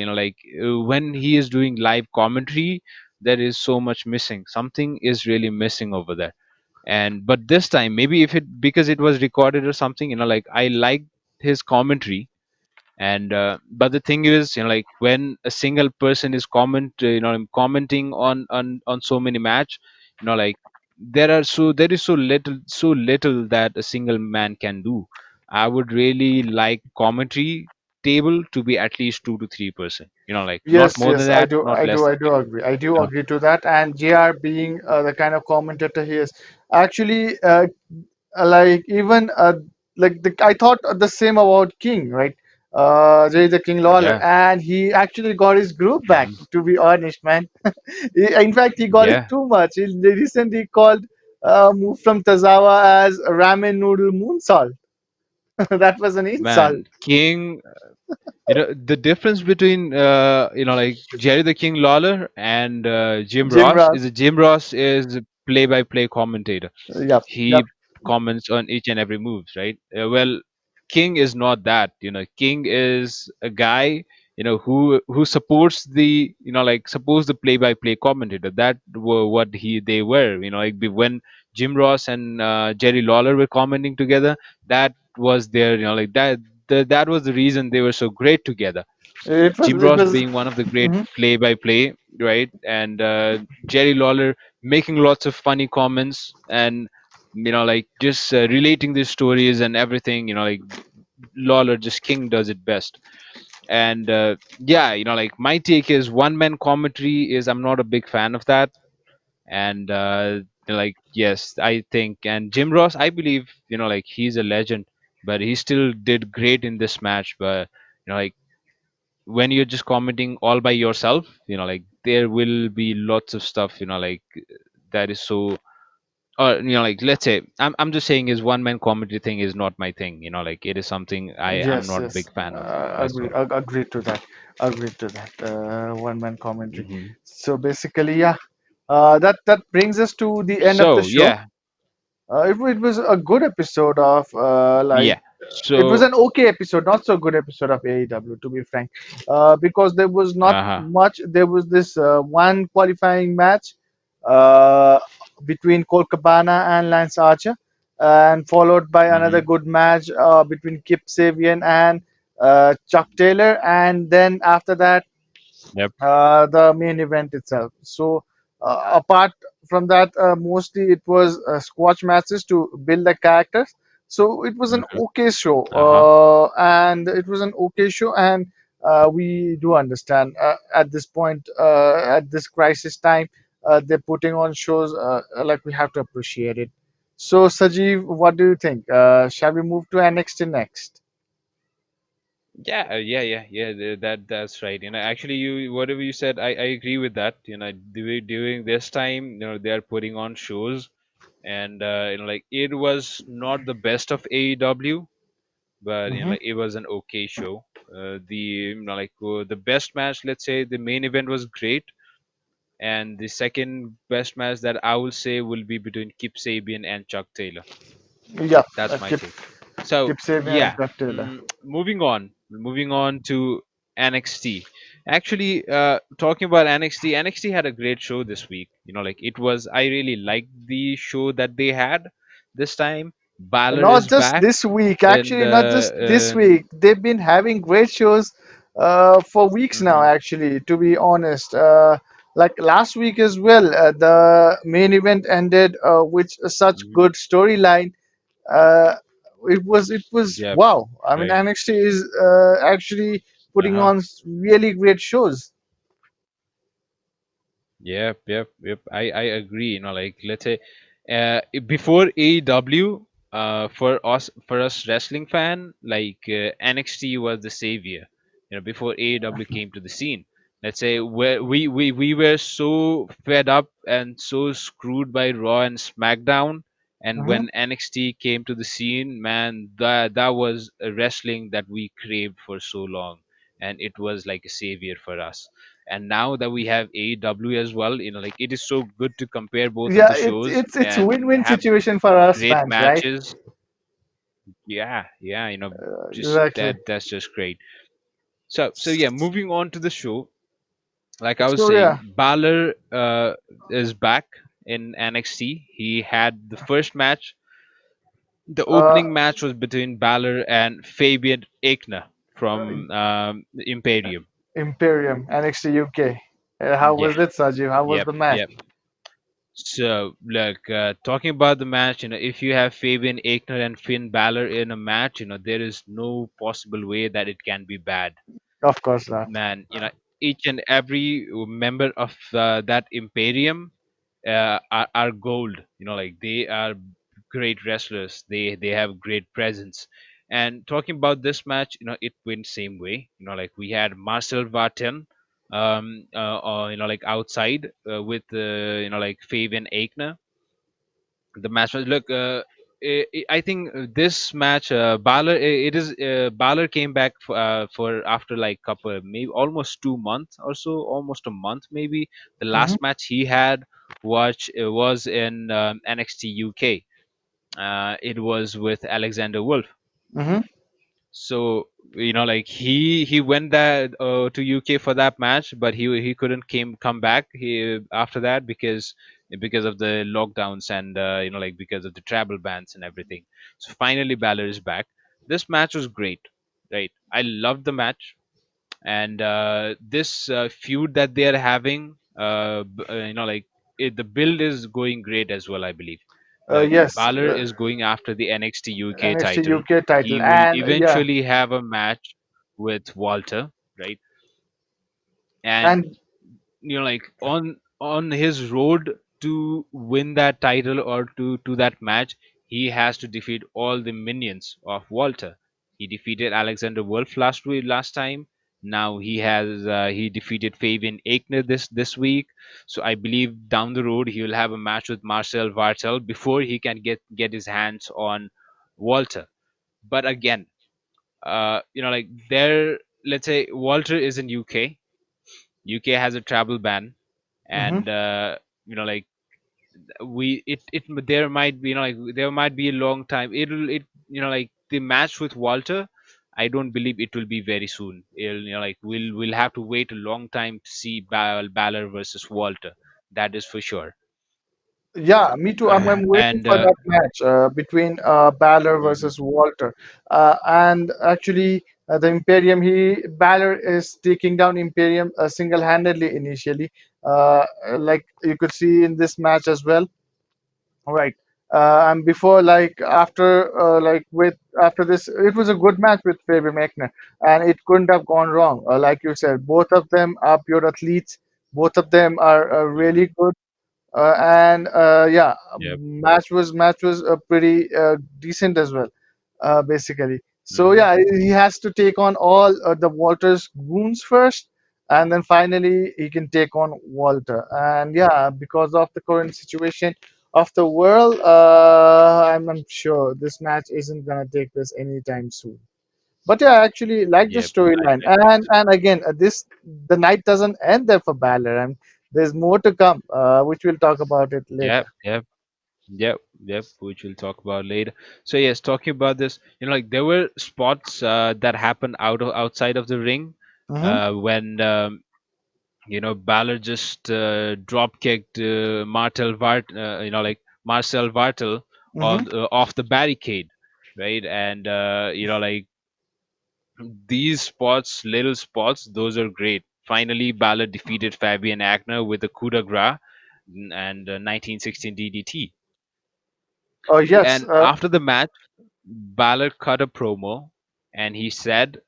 When he is doing live commentary, there is so much missing. Something is really missing over there. And but this time, maybe if it because it was recorded or something, I like his commentary. And but the thing is, when a single person is commenting on so many match, there is so little that a single man can do. I would really like commentary table to be at least 2 to 3%, not Yes, more than yes, I that, do, not I do, less I than do agree. I do that. agree to that. And JR being the kind of commentator he is, actually, like even like I thought the same about King, right? Jerry the King Lawler, Yeah. and he actually got his group back. hmm To be honest, man, in fact, he got it yeah, too much. He recently called move from Tazawa as ramen noodle moonsault. That was an insult. man, King. The difference between Jerry the King Lawler and Jim Jim Ross Ross. is that Jim Ross is a play-by-play commentator. Yep, yep. He comments on each and every move, right? Well, King is not that. King is a guy, who supports supports the play-by-play commentator. That were what he they were. When Jim Ross and Jerry Lawler were commenting together, that was their that was the reason they were so great together. Jim It Ross was. being one of the great Mhm. play-by-play, right, and Jerry Lawler making lots of funny comments, and just relating the stories and everything. Lawler, just King does it best. And yeah, my take is one-man commentary is I'm not a big fan of that. And yes, I think, and Jim Ross, I believe, he's a legend, but he still did great in this match. But when you're just commenting all by yourself, there will be lots of stuff, that is so, or let's say, I'm just saying, is one man comedy thing is not my thing. It is something I'm Yes, not a yes. big fan of as Agree, well. agree to that. Agree to that. One man commentary. hmm So basically, yeah. That brings us to the end of the so show. yeah. It was a good episode of Yeah. it was So an okay episode, not so good episode of AEW, to be frank, because there was not uh-huh. much. There was this one qualifying match uh, between Colt Cabana and Lance Archer, and followed by another hmm good match between Kip Sabian and Chuck Taylor, and then after that Yep. the main event itself. So, apart from that, mostly it was squash matches to build the characters. So it was an hmm okay show, uh-huh. and it was an okay show, and we do understand at this point, at this crisis time, they're putting on shows like we have to appreciate it. So, Sajeev, what do you think? Shall we move to NXT next? Yeah, yeah. That's right. Actually, you whatever you said, I agree with that. During this time, they are putting on shows, and it was not the best of AEW, but Hmm. it was an okay show. The best match, let's say, the main event was great, and the second best match that I will say will be between Kip Sabian and Chuck Taylor. Yeah, That's my take. So Keep Sabian and yeah, Chuck Taylor. moving on to NXT. Actually, talking about NXT, NXT had a great show this week. It was, I really liked the show that they had this time. Balor Not is just back, this week, and actually, not just this week. They've been having great shows for weeks now, mhm, actually, to be honest. Like last week as well, the main event ended with such mhm. good storyline. Uh, it was Yep, wow. I mean, right. NXT is actually putting Uh-huh. on really great shows. Yep. I agree. Let's say Before AEW, for us wrestling fan, like NXT was the savior. Before AEW came to the scene, let's say where we were so fed up and so screwed by Raw and SmackDown, and Hmm. when NXT came to the scene, man, that was a wrestling that we craved for so long, and it was like a savior for us. And now that we have AEW as well, like it is so good to compare both of Yeah, the shows it's a and win-win have situation for us great fans, right? matches. Yeah, yeah, just Exactly. that's just great. So yeah, moving on to the show, like I was So yeah, saying, Balor is back in NXT. He had the first match. The uh, opening match was between Balor and Fabian Aichner from Imperium. Imperium, NXT UK. How Yeah, was it, Sajiv? How was yep, the match? yep. So, like, talking about the match, if you have Fabian Aichner and Finn Balor in a match, there is no possible way that it can be bad. Of course not. Man, each and every member of that Imperium are gold. Like they are great wrestlers. They have great presence. And talking about this match, it went same way. Like we had Marcel Varten, like outside with like Fabian Aichner. The match was look. I think this match, Balor, it is Balor came back for after like couple, maybe almost 2 months or so, almost a month maybe. The Hmm. last match he had was in NXT UK. It was with Alexander Wolf. Hmm. So like he went there to UK for that match, but he couldn't come back after that because of the lockdowns and like because of the travel bans and everything. So finally Balor is back. This match was great, right? I loved the match, and this feud that they are having, like the build is going great as well, I believe. Like Yes, Balor is going after the NXT UK NXT title. UK He title, will and yeah, eventually have a match with Walter, right? And and like on his road to win that title or to that match, he has to defeat all the minions of Walter. He defeated Alexander Wolf last time. Now he defeated Fabian Aichner this week. So I believe down the road he will have a match with Marcel Vartel before he can get his hands on Walter. But again, like there, let's say Walter is in UK has a travel ban, hmm, and like we it there might be, like there might be a long time. Like the match with Walter, I don't believe it will be very soon. Like we'll have to wait a long time to see Balor versus Walter. That is for sure. yeah, me too. I'm waiting And for that match between Balor mhm, versus Walter. And actually, the Imperium, Balor is taking down Imperium single-handedly initially, like you could see in this match as well. Right. And before, like after, with after this, it was a good match with Faber Mechner, and it couldn't have gone wrong. Like you said, both of them are pure athletes. Both of them are mhm, really good, and yeah, yep, match was pretty decent as well, basically. So mhm, yeah, he has to take on all the Walter's wounds first, and then finally he can take on Walter. And yeah, because of the current situation of the world, I'm sure this match isn't gonna take place anytime soon. But yeah, I actually like the yep. storyline, I think so. and again, this the night doesn't end there for Balor, and there's more to come, which we'll talk about it later. Yep, yep. Yep, yep, which we'll talk about later. So yes, talking about this, like there were spots that happened outside of the ring, Mm-hmm. when Balor just drop kicked Marcel Vartel Mm-hmm. off the barricade, right? And like these spots, little spots, those are great. Finally, Balor defeated Fabian Aichner with a coup de grace and 1916 DDT. Oh yes. And after the match, Balor cut a promo, and he said,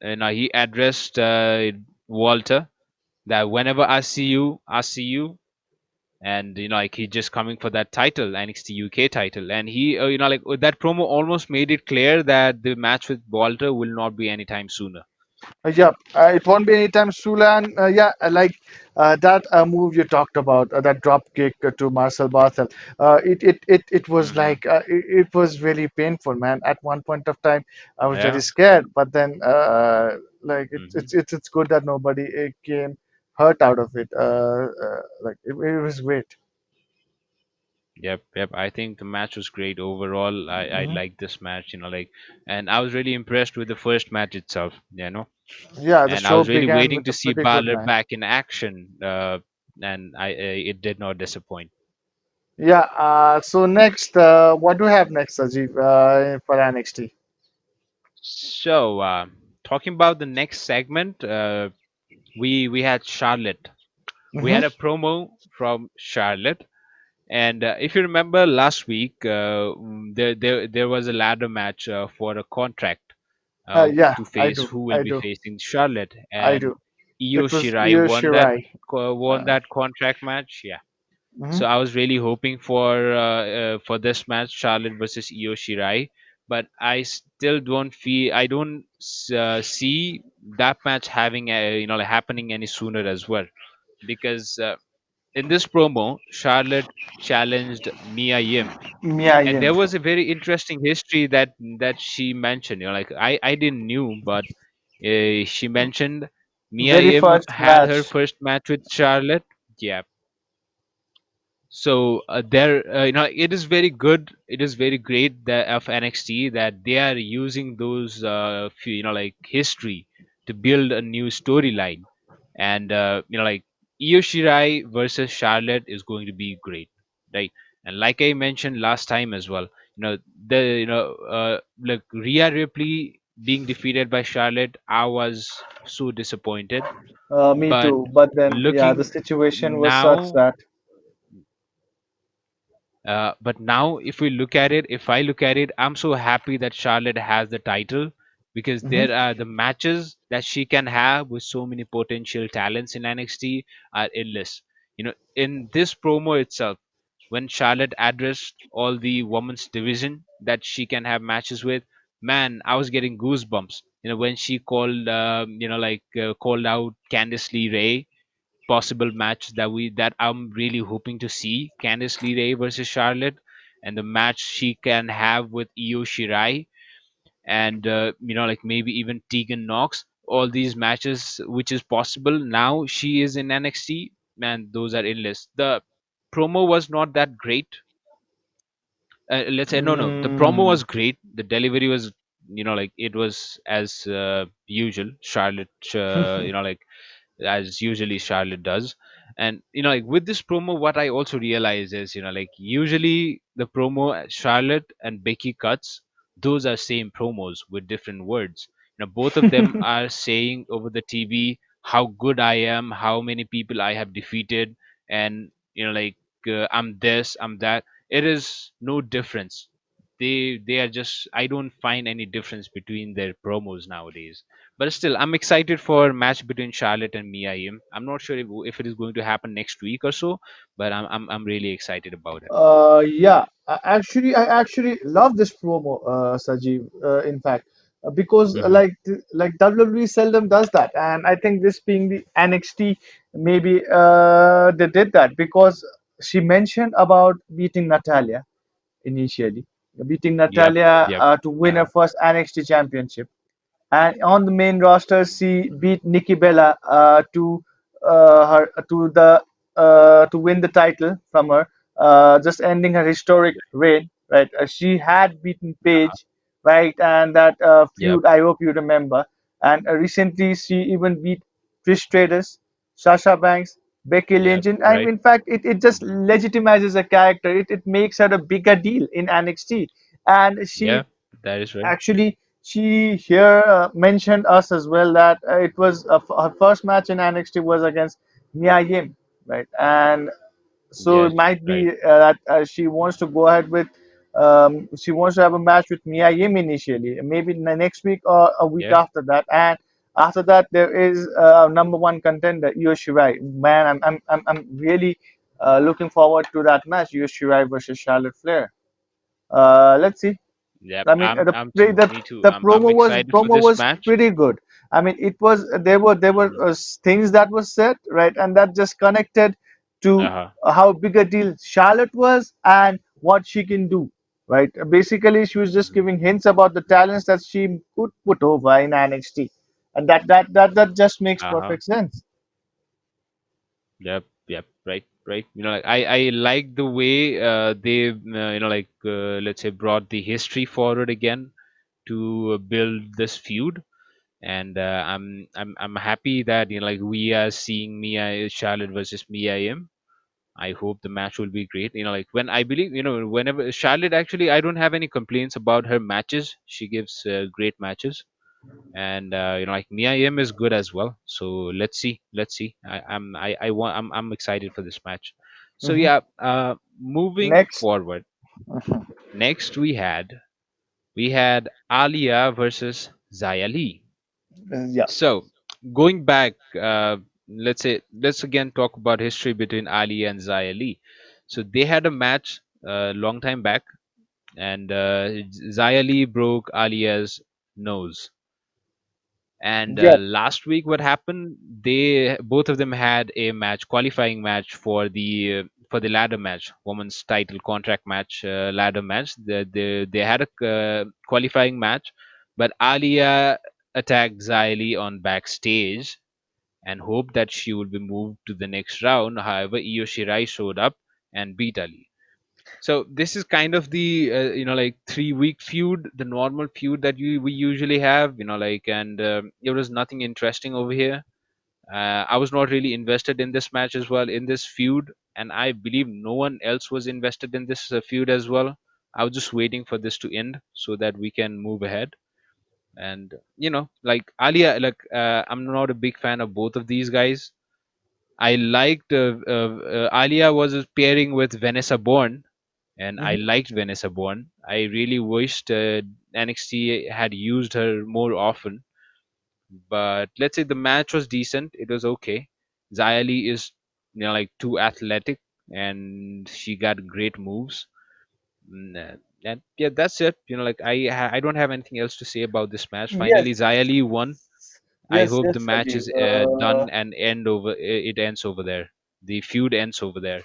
he addressed Walter that whenever I see you, and like he's just coming for that title, NXT UK title, and he like that promo almost made it clear that the match with Walter will not be anytime sooner. Yeah, it won't be anytime soon. And yeah, like that move you talked about, that drop kick to Marcel Barthel. It was Hmm. like it was really painful, man. At one point of time, I was very Yeah. scared, but then like Hmm. it's good that nobody came hurt out of it. Like it was great. Yep, yep. I think the match was great overall. I Hmm. liked this match, like, and I was really impressed with the first match itself. Yeah, the And I show was really began waiting with to a see pretty good Balor match. back in action, and it did not disappoint. Yeah. So next, what do we have next, Ajib, for NXT? So, talking about the next segment, we had Charlotte. We Hmm. had a promo from Charlotte, and if you remember last week, there was a ladder match for a contract Yeah, to I face do. who will I be do. facing Charlotte, I and do. Io It was Shirai Io won that Shirai. won Uh, that contract match. Yeah. mhm. So I was really hoping for this match, Charlotte versus Io Shirai, but I still I don't see that match having like happening any sooner as well, because in this promo, Charlotte challenged Mia Yim, Mia and Yim. there was a very interesting history that she mentioned. Like I didn't knew, but she mentioned Mia Very Yim first had her match. first match with Charlotte. Yeah, so there it is very good, it is very great that of NXT that they are using those like history to build a new storyline, and like Io Shirai versus Charlotte is going to be great, right? And like I mentioned last time as well, the like Rhea Ripley being defeated by Charlotte, I was so disappointed. Me But too. But then, yeah, the looking situation was such now that. but now, if we look at it, if I look at it, I'm so happy that Charlotte has the title, because Mhm. there are the matches that she can have with so many potential talents in NXT are endless. In this promo itself, when Charlotte addressed all the women's division that she can have matches with, man, I was getting goosebumps. When she called, called out Candice LeRae, possible match that I'm really hoping to see, Candice LeRae versus Charlotte, and the match she can have with Io Shirai, and like maybe even Tegan Knox. All these matches, which is possible now, she is in NXT. Man, those are endless. The promo was not that great. Let's say no, the promo Mm, was great. The delivery was, like it was as usual. Charlotte, like as usually Charlotte does. And like with this promo, what I also realize is, like usually the promo Charlotte and Becky cuts, those are same promos with different words. Both of them are saying over the TV how good I am, how many people I have defeated, and like I'm this, I'm that. It is no difference. They are just, I don't find any difference between their promos nowadays. But still, I'm excited for match between Charlotte and Mia Yim. I'm not sure if it is going to happen next week or so, but I'm really excited about it. yeah, I actually love this promo, Sajeev. In fact, because Hmm. like WWE seldom does that, and I think this being the NXT, maybe they did that because she mentioned about beating Natalia initially, beating Yep, Natalia yep. to win her first NXT championship. And on the main roster, she beat Nikki Bella to win the title from her, just ending her historic reign. Right, she had beaten Uh-huh. Paige, right, and that Yep. feud I hope you remember. And recently, she even beat Trish Stratus, Sasha Banks, Becky Yep. Lynch, and Right. in fact, it just Hmm. legitimizes a character. It makes her a bigger deal in NXT, and Yeah, she that is right. actually, she here mentioned us as well that it was her first match in NXT was against Mia Yim, right? And so Yes. it might Right. be that she wants to go ahead with, she wants to have a match with Mia Yim initially, maybe next week or a week Yeah. after that. And after that, there is number one contender, Io Shirai. Man, I'm really Looking forward to that match, Io Shirai versus Charlotte Flair. Let's see. Yep, I mean, I'm too. Me too. the I'm excited for promo this was match. pretty good. I mean, it was there were Hmm. things that was said right, and that just connected to Uh-huh. how big a deal Charlotte was and what she can do. Right. Basically, she was just Hmm. giving hints about the talents that she could put over in NXT, and that just makes Uh-huh. perfect sense. Yep, yep, right, right. Like I like the way they like let's say brought the history forward again to build this feud, and I'm happy that like we are seeing Mia Charlotte versus Mia Im. I hope the match will be great. Like when I believe whenever Charlotte, actually I don't have any complaints about her matches. She gives great matches, and like Mia Yim is good as well. So let's see. I'm excited for this match. So Hmm. yeah, moving Next, forward, next we had Alia versus Zaya Lee. yeah, So going back, let's again talk about history between Ali and Zaya Lee. So they had a match a long time back, and Zaya Lee broke Alia's nose. And yeah, last week, what happened? They both of them had a match, qualifying match for the ladder match, women's title contract match, ladder match. They had a qualifying match, but Alia attacked Xylee on backstage and hoped that she would be moved to the next round. However, Io Shirai showed up and beat Ali. So this is kind of the like 3 week feud, the normal feud that we usually have, like, and there was nothing interesting over here. I was not really invested in this match as well, in this feud, and I believe no one else was invested in this feud as well. I was just waiting for this to end so that we can move ahead. And like Alia, like I'm not a big fan of both of these guys. I liked Alia was pairing with Vanessa Bourne, and I hmm, liked Vanessa Bourne. I really wished NXT had used her more often. But let's say the match was decent. It was okay. Xia Li is like too athletic, and she got great moves. And yeah, that's it. Like I don't have anything else to say about this match. yes, Finally, Xia Li won. I yes, hope the yes, match Rajiv. is done and it ends over there. The feud ends over there.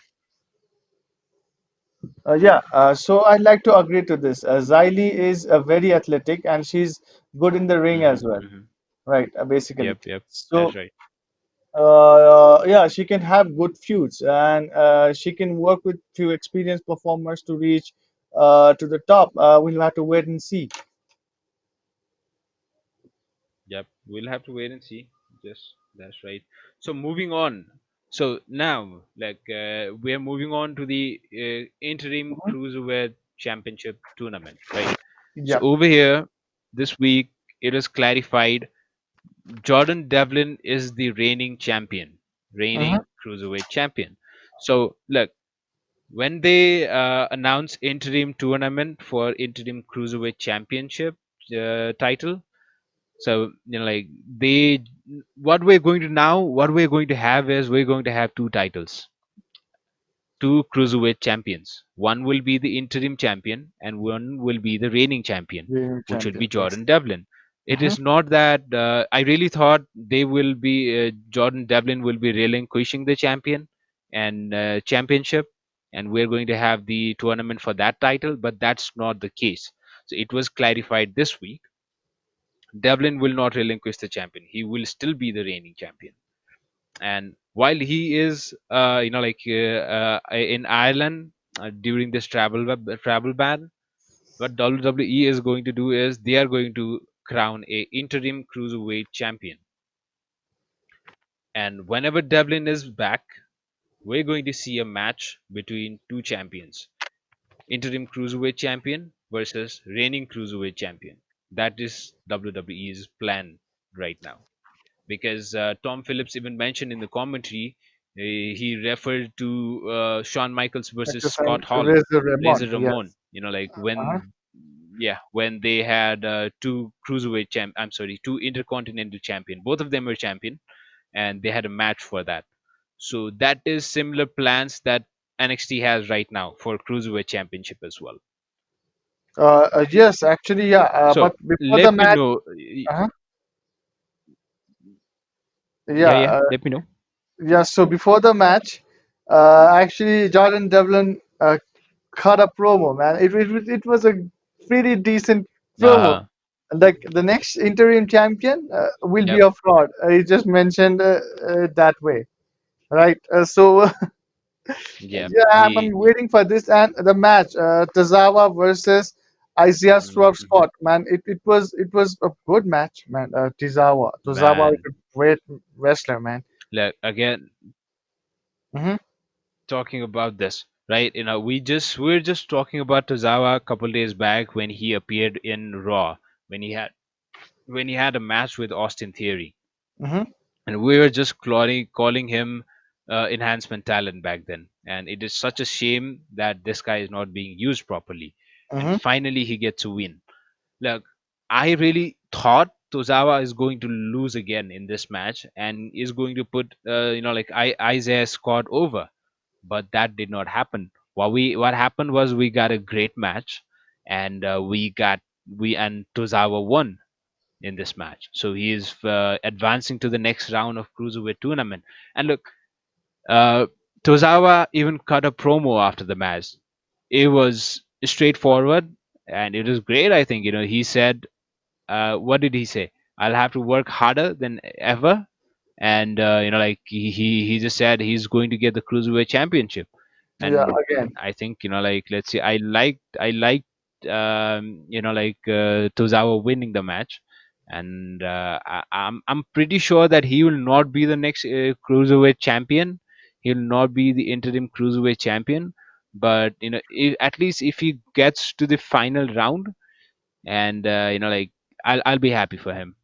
Yeah, so I'd like to agree to this. Xylee is very athletic and she's good in the ring Hmm. as well, Hmm. right? Basically. Yep, yep, that's So, right. yeah, she can have good feuds and she can work with few experienced performers to reach to the top. We'll have to wait and see. Yep, we'll have to wait and see. Yes, that's right. So moving on. So now, like, we are moving on to the interim Mhm. cruiserweight championship tournament, right? So Yeah. over here, this week it is clarified Jordan Devlin is the Mhm. reigning cruiserweight champion. So look, when they announce interim tournament for interim cruiserweight championship title, so like they, what we're going to have is we're going to have two titles, two cruiserweight champions. One will be the interim champion, and one will be the reigning champion, Reigning which would be champion. Yes. Jordan Devlin. It Mhm. is not that I really thought they will be Jordan Devlin will be relinquishing the champion and championship, and we're going to have the tournament for that title, but that's not the case. So it was clarified this week. Devlin will not relinquish the champion. He will still be the reigning champion. And while he is, in Ireland during this travel ban, what WWE is going to do is they are going to crown a interim cruiserweight champion. And whenever Devlin is back, we're going to see a match between two champions: interim cruiserweight champion versus reigning cruiserweight champion. That is WWE's plan right now. Because Tom Phillips even mentioned in the commentary, he referred to Shawn Michaels versus It's saying Scott Hall, Razor Ramon. Razor Yes. Ramon. Like Uh-huh. when, yeah, when they had two cruiserweight champ, I'm sorry, two intercontinental champion. Both of them were champion, and they had a match for that. So that is similar plans that NXT has right now for Cruiserweight Championship as well. Yes, actually, yeah. But So before the let me match, know. uh Yeah, yeah, yeah. Let me know. yeah. So before the match, actually, Jordan Devlin cut a promo, man. It was a pretty decent promo. Uh-huh. Like the next interim champion will be Yep. a fraud. He just mentioned that way, right? So Yep. yeah, I'm He. waiting for this and the match. Tozawa versus Isaiah Swerve Mhm. Scott. Man, it was a good match, man. Tozawa is Man, a great wrestler, man. like again, Hmm. talking about this, right? We're just talking about Tozawa a couple days back when he appeared in Raw, when he had a match with Austin Theory, Hmm. and we were just calling him enhancement talent back then. And it is such a shame that this guy is not being used properly. And Hmm. finally, he gets a win. Look, I really thought Tozawa is going to lose again in this match and is going to put Isaiah Scott over, but that did not happen. What happened was we got a great match, and we and Tozawa won in this match. So he is advancing to the next round of cruiserweight tournament. And look, uh, Tozawa even cut a promo after the match. It was straightforward and it was great. I think he said, what did he say? I'll have to work harder than ever, and like he just said he's going to get the cruiserweight championship. Yeah, And again. I think like let's see, I liked Tozawa winning the match, and I'm pretty sure that he will not be the next cruiserweight champion. He'll not be the interim cruiserweight champion, but at least if he gets to the final round, and like I'll be happy for him.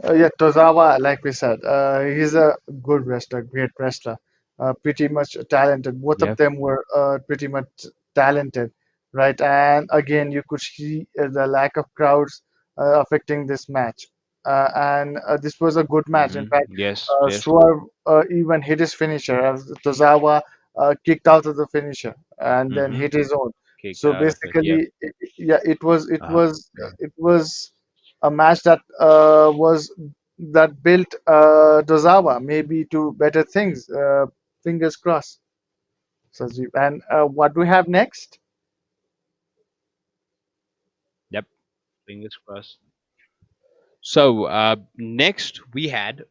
Yeah, Tozawa, like we said, he's a good wrestler, great wrestler, pretty much talented. Both of Yeah. them were pretty much talented, right? And again, you could see the lack of crowds affecting this match. And this was a good match. In fact, Yes, yes. Swerve even hit his finisher as Tozawa kicked out of the finisher and then Mm-hmm. hit his own. Kicked So out of it. Yep. basically, yeah, Uh-huh. Mhm. it was a match that was that built Dozawa maybe to better things. Fingers crossed, Sanjeev. And what do we have next? Yep. Fingers crossed. So next we had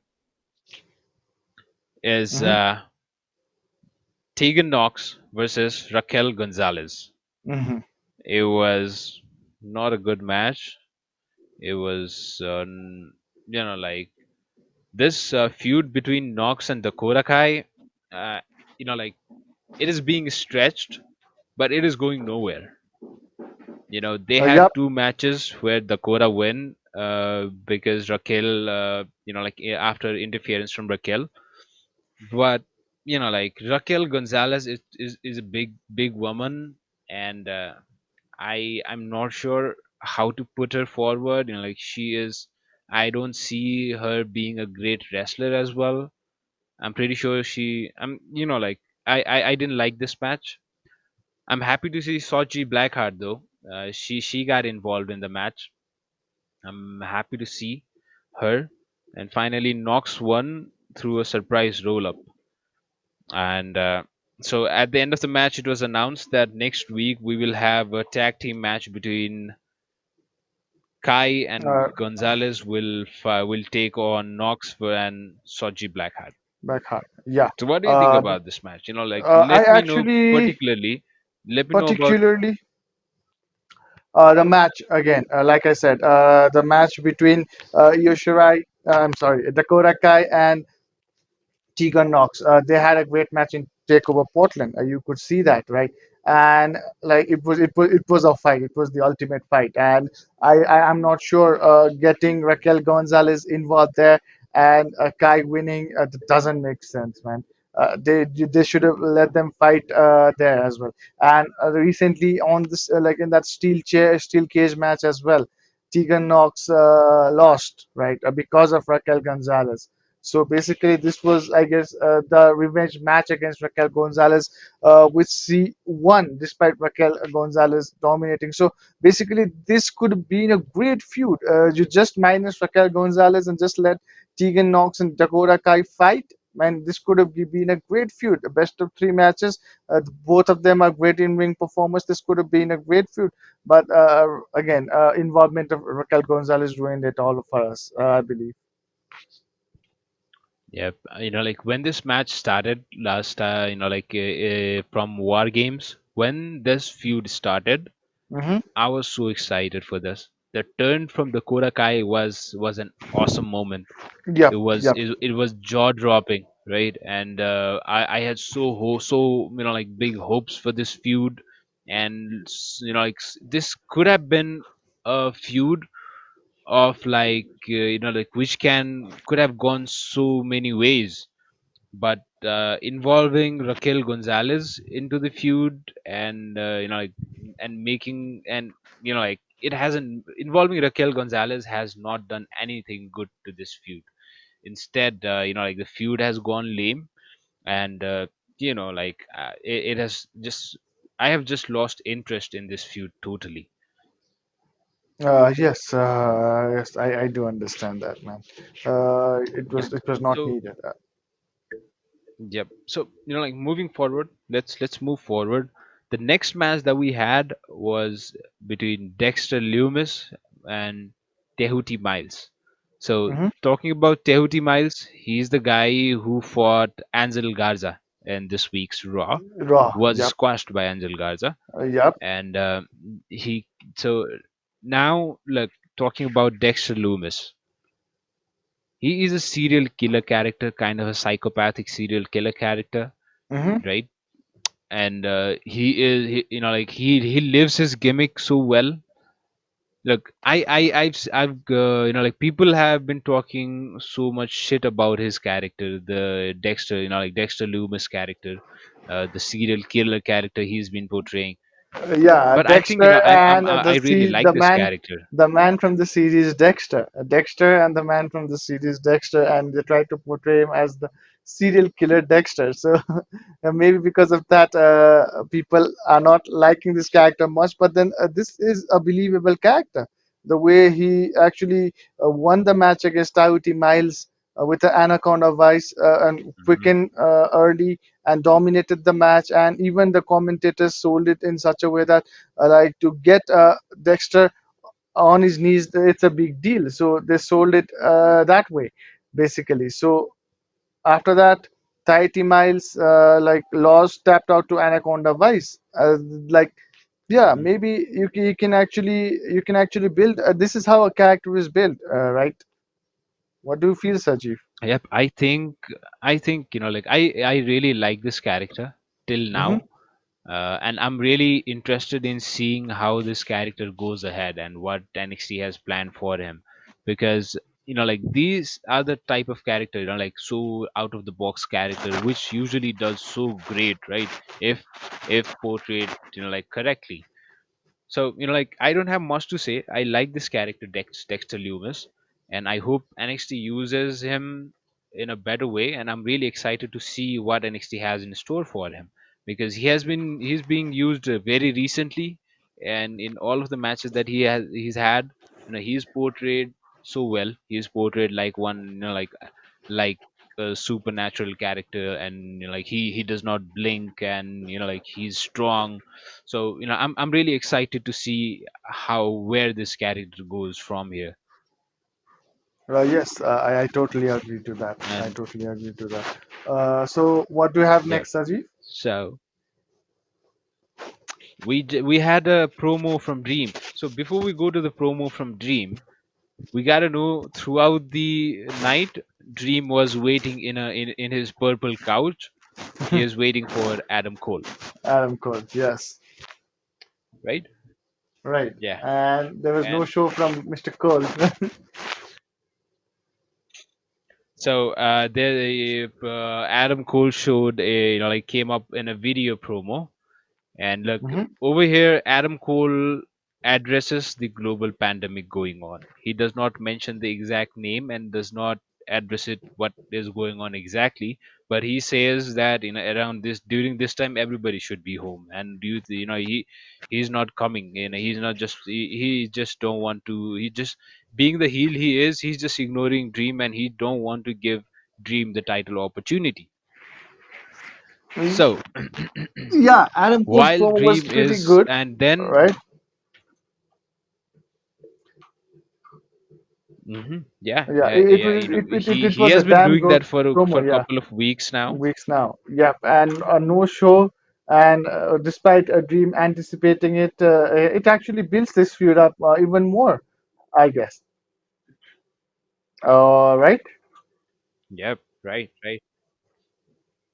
is Hmm. Tegan Knox versus Raquel Gonzalez. Hmm. It was not a good match. It was like this feud between Knox and Dakota Kai. Uh, like it is being stretched, but it is going nowhere. They had Yep. two matches where Dakota win because Raquel, after interference from Raquel. But like Raquel Gonzalez is a big woman, and I'm not sure how to put her forward. Like she is. I don't see her being a great wrestler as well. I'm pretty sure I'm like I didn't like this match. I'm happy to see Sochi Blackheart though. She got involved in the match. I'm happy to see her. And finally, Knox won through a surprise roll up. And so at the end of the match, it was announced that next week we will have a tag team match between Kai Uh, and Gonzalez will take on Knox and Soji Blackheart. back hard. Yeah. So what do you think Uh, about this match? Like I let me know actually particularly. Let me know about. particularly the match again. Like I said, the match between Yoshirai. I'm sorry, Dakota Kai and Tegan Knox. They had a great match in Takeover Portland. You could see that, right? And like it was a fight. It was the ultimate fight. And I'm not sure getting Raquel Gonzalez involved there and Kai winning doesn't make sense, man. They should have let them fight there as well. And recently on this like in that steel cage match as well, Tegan Knox lost right because of Raquel Gonzalez. So basically, this was, I guess, the revenge match against Raquel Gonzalez, which she won despite Raquel Gonzalez dominating. So basically, this could have been a great feud. You just minus Raquel Gonzalez and just let Tegan Knox and Dakota Kai fight. Man, this could have been a great feud. A best of three matches. Both of them are great in ring performers. This could have been a great feud. But again, involvement of Raquel Gonzalez ruined it all for us, I believe. Yep. Like when this match started last, from War Games, when this feud started, Hmm. I was so excited for this. The turn from the Korakai was an awesome moment. Yep, yep. It was jaw dropping, right? And I had so like big hopes for this feud, and this could have been a feud of like which can could have gone so many ways, but involving Raquel Gonzalez into the feud, and and making, and like it hasn't, involving Raquel Gonzalez has not done anything good to this feud. Instead, like the feud has gone lame, and it has just, I have just lost interest in this feud totally. Yes, yes, I do understand that, man. Yep. It was not So needed. yep. So like moving forward, let's move forward. The next match that we had was between Dexter Loomis and Tehuti Miles. So Hmm. talking about Tehuti Miles, he's the guy who fought Angel Garza in this week's Raw, Raw. was Yep. squashed by Angel Garza, Yep. and he so now, look, talking about Dexter Loomis, he is a serial killer character, kind of a psychopathic serial killer character, Hmm. right? And like he lives his gimmick so well. Look, I've like people have been talking so much shit about his character, the Dexter, like Dexter Loomis character, the serial killer character he's been portraying. Yeah, But I think, Dexter and I really like this character. the man from the series Dexter, Dexter and the man from the series Dexter, and they try to portray him as the serial killer Dexter. So maybe because of that, people are not liking this character much. But then this is a believable character. The way he actually won the match against Tauti Miles with the Anaconda Vice and Hmm. quicken early and dominated the match, and even the commentators sold it in such a way that like to get Dexter on his knees, it's a big deal, so they sold it that way basically. So after that, Tahiti Miles like lost, tapped out to Anaconda Vice, like yeah, Hmm. maybe you can actually build this is how a character is built, right? What do you feel, Sajeev? Yep, I think like I really like this character till Hmm. now, and I'm really interested in seeing how this character goes ahead and what NXT has planned for him, because like these are the type of character, like so out of the box character, which usually does so great, right? If portrayed like correctly. So like I don't have much to say. I like this character, Dexter Loomis, and I hope NXT uses him in a better way. And I'm really excited to see what NXT has in store for him, because he's being used very recently, and in all of the matches that he's had, he's portrayed so well. He's portrayed like one, like a supernatural character, and like he does not blink, and like he's strong. So I'm really excited to see how, where this character goes from here. Yes, I totally agree to that. I And totally agree to that. So what do you have yeah, next, Sajeev? so we had a promo from Dream. So before we go to the promo from Dream, we gotta know, throughout the night, Dream was waiting in his purple couch. He is waiting for Adam Cole, Adam Cole, yes, right? right. Yeah. And there was no And show from Mr. Cole. so Adam Cole showed a, like came up in a video promo. And look, Hmm. over here, Adam Cole addresses the global pandemic going on. He does not mention the exact name and does not address it what is going on exactly. But he says that around this during this time everybody should be home, and he's not coming. He's not just he just don't want to. He just being the heel he is. He's just ignoring Dream, and he don't want to give Dream the title opportunity. So Yeah, Adam Cole's while promo was Dream pretty is, good, and then right? yeah, Yeah, yeah, it he was a has been damn doing good that for promo. a Yeah, couple of weeks now. weeks now. Yep, and no show, and despite a Dream anticipating it, it actually builds this feud up even more, I guess. Right? Yep, right, right,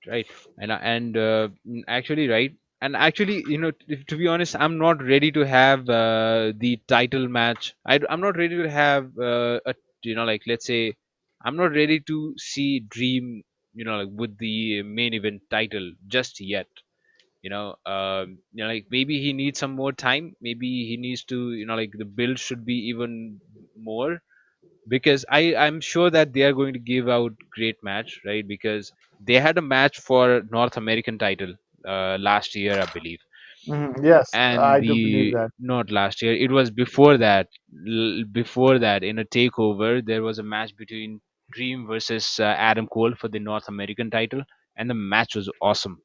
right. Actually, right. And actually, to be honest, I'm not ready to have the title match. I'm not ready to have like, let's say, I'm not ready to see Dream, like with the main event title just yet. Like maybe he needs some more time. Maybe he needs to, like the build should be even more, because I'm sure that they are going to give out great match, right? Because they had a match for North American title last year, I believe. Yes, And I do believe the that. not last year, it was before that. Before that, in a takeover, there was a match between Dream versus Adam Cole for the North American title, and the match was awesome.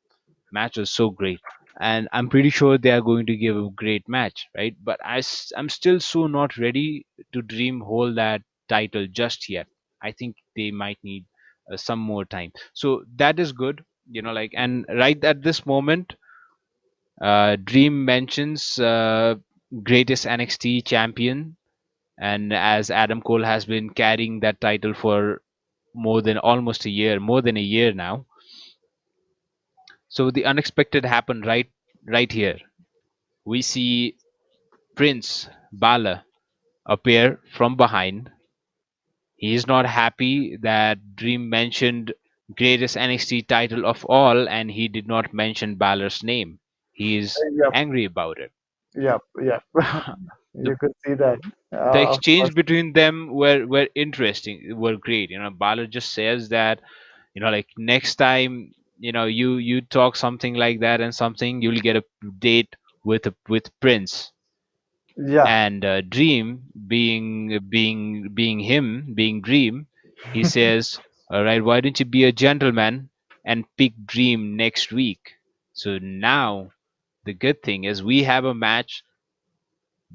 Match was so great, and I'm pretty sure they are going to give a great match, right? But I'm still so not ready to Dream hold that title just yet. I think they might need some more time. So that is good, like, and right at this moment, Dream mentions greatest NXT champion, and as Adam Cole has been carrying that title for more than a year now. So the unexpected happened right here. We see Prince Balor appear from behind. He is not happy that Dream mentioned greatest NXT title of all, and he did not mention Balor's name. He is Yep, angry about it. yep. the You could see that. the Of course. exchange between them were interesting, were great. Balor just says that, like, next time, you talk something like that and something, you'll get a date with Prince. Yeah, And Dream, being Dream, he says, all right, why don't you be a gentleman and pick Dream next week? So now the good thing is we have a match,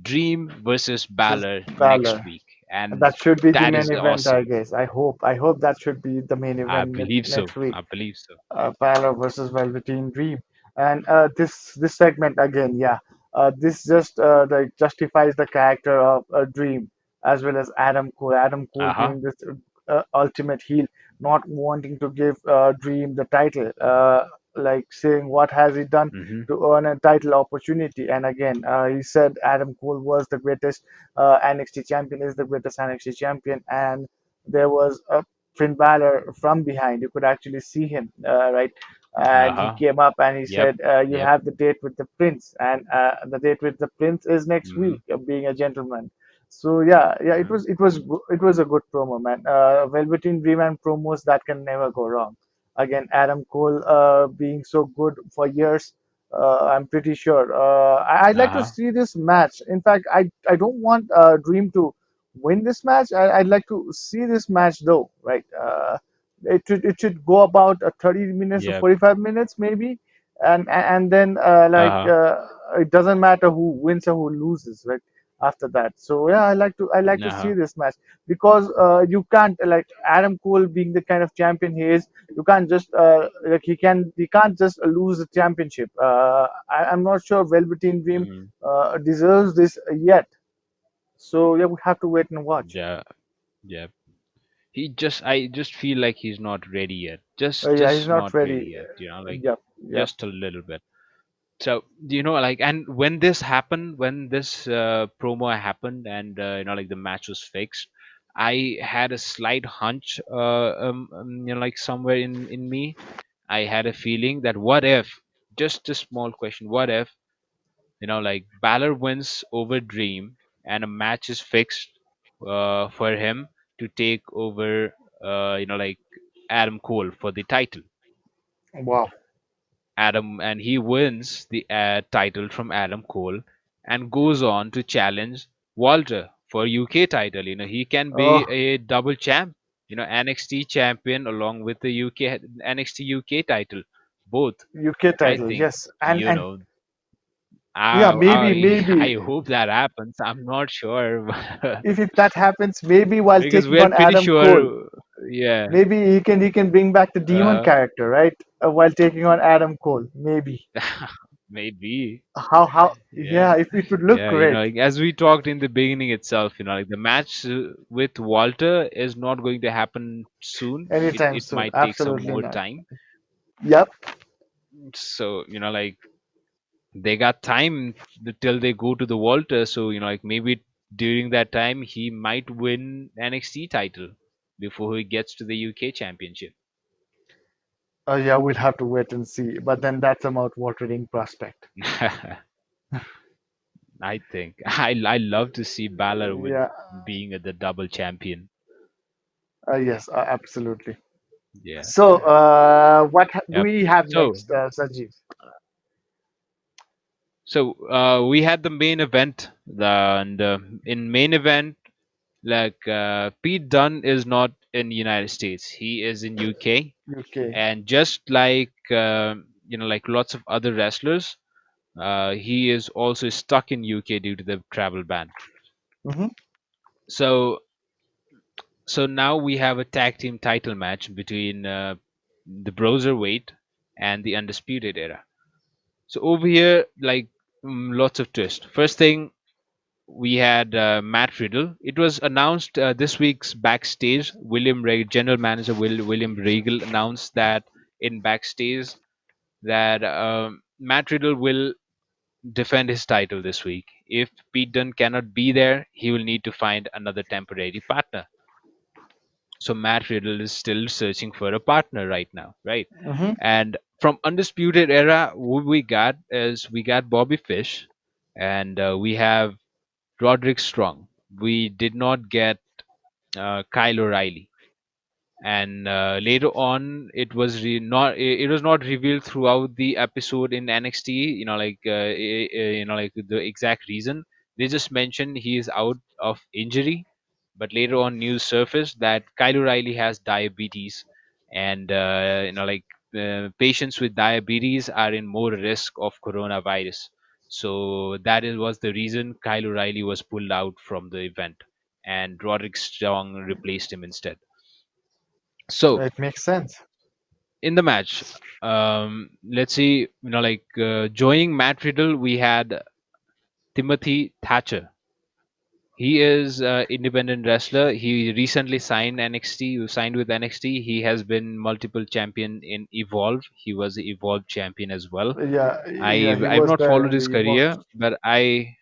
Dream versus this is Balor next Balor. week, and That should be the that main is event, I awesome. guess. I hope that should be the main I event believe next so. week. I believe so. Balor versus Velveteen Dream, and this segment again, yeah, this just like justifies the character of Dream as well as Adam Cole. Adam Cole Uh-huh. being this ultimate heel, not wanting to give Dream the title, like saying what has he done Mm-hmm. to earn a title opportunity. And again, he said Adam Cole was the greatest NXT champion, is the greatest NXT champion, and there was a Finn Balor from behind. You could actually see him, right? And he Uh-huh. came up and he Yep. said, "You Yep. have the date with the prince, and the date with the prince is next Mm-hmm. week. Being a gentleman." So yeah, Mm-hmm. it was a good promo, man. Velveteen Dream and promos that can never go wrong. Again, Adam Cole being so good for years. I'm pretty sure. I'd like to Uh-huh. see this match. In fact, I don't want Dream to win this match. I'd like to see this match though, right? It should go about 30 minutes to Yep. 45 minutes maybe, and then Uh-huh. it doesn't matter who wins or who loses, right? After that, so yeah, I like to see Uh-huh. this match because you can't like Adam Cole being the kind of champion he is. You can't just like he can't just lose the championship. I'm not sure Velveteen Dream Mm-hmm. deserves this yet. So yeah, we have to wait and watch. Yeah. Yeah. I just feel like he's not ready yet. Yeah, he's Just not not ready ready. yet, like, Yep, yep. just a little bit. So, like, and when this happened, when this promo happened, and like the match was fixed, I had a slight hunch, like somewhere in me, I had a feeling that what if, just a small question, what if, like Balor wins over Dream, and a match is fixed for him to take over like Adam Cole for the title. Wow. And he wins the title from Adam Cole and goes on to challenge Walter for UK title. He can be Oh, a double champ. NXT champion along with the UK NXT UK title, both. UK I title, think yes, you and know. yeah, I maybe I maybe hope that happens. I'm not sure, if that happens, maybe while because taking we're on pretty Adam Cole, sure. Yeah. maybe he can bring back the demon Uh, character, right? While taking on Adam Cole, maybe. maybe. How? Yeah. Yeah, if it would look Yeah, great like as we talked in the beginning itself, like the match with Walter is not going to happen soon. It anytime it soon. might take some Absolutely more not. time. Yep. So, like they got time till they go to the Walter. So, like maybe during that time he might win NXT title before he gets to the UK championship. Yeah, we'll have to wait and see. But then that's a mouth-watering prospect. I think I love to see Balor with Yeah. being the double champion. Yes, absolutely. Yeah. So, what do Yep. we have So, next, Sanjeev? we had the main event, and in main event, like Pete Dunne is not in United States. He is in UK, UK. and just like like lots of other wrestlers, he is also stuck in UK due to the travel ban. Hmm. So now we have a tag team title match between the Broserweight and the Undisputed Era. So over here, like lots of twists. First thing, we had Matt Riddle. It was announced this week's backstage. General manager William Regal announced that in backstage that Matt Riddle will defend his title this week. If Pete Dunne cannot be there, he will need to find another temporary partner. So Matt Riddle is still searching for a partner right now, right? Hmm. And from Undisputed Era, what we got is we got Bobby Fish, and we have Roderick Strong. We did not get Kyle O'Reilly, and later on it was not revealed throughout the episode in NXT. Like the exact reason. They just mentioned he is out of injury, but later on news surfaced that Kyle O'Reilly has diabetes, and patients with diabetes are in more risk of coronavirus. So was the reason Kyle O'Reilly was pulled out from the event, and Roderick Strong replaced him instead. So It makes sense. in the match, let's see, joining Matt Riddle, we had Timothy Thatcher. He is an independent wrestler. He recently signed NXT. Signed with NXT. He has been multiple champion in Evolve. He was the Evolve champion as well. Yeah, yeah, he I've was not there followed in his the Evolve. career, but I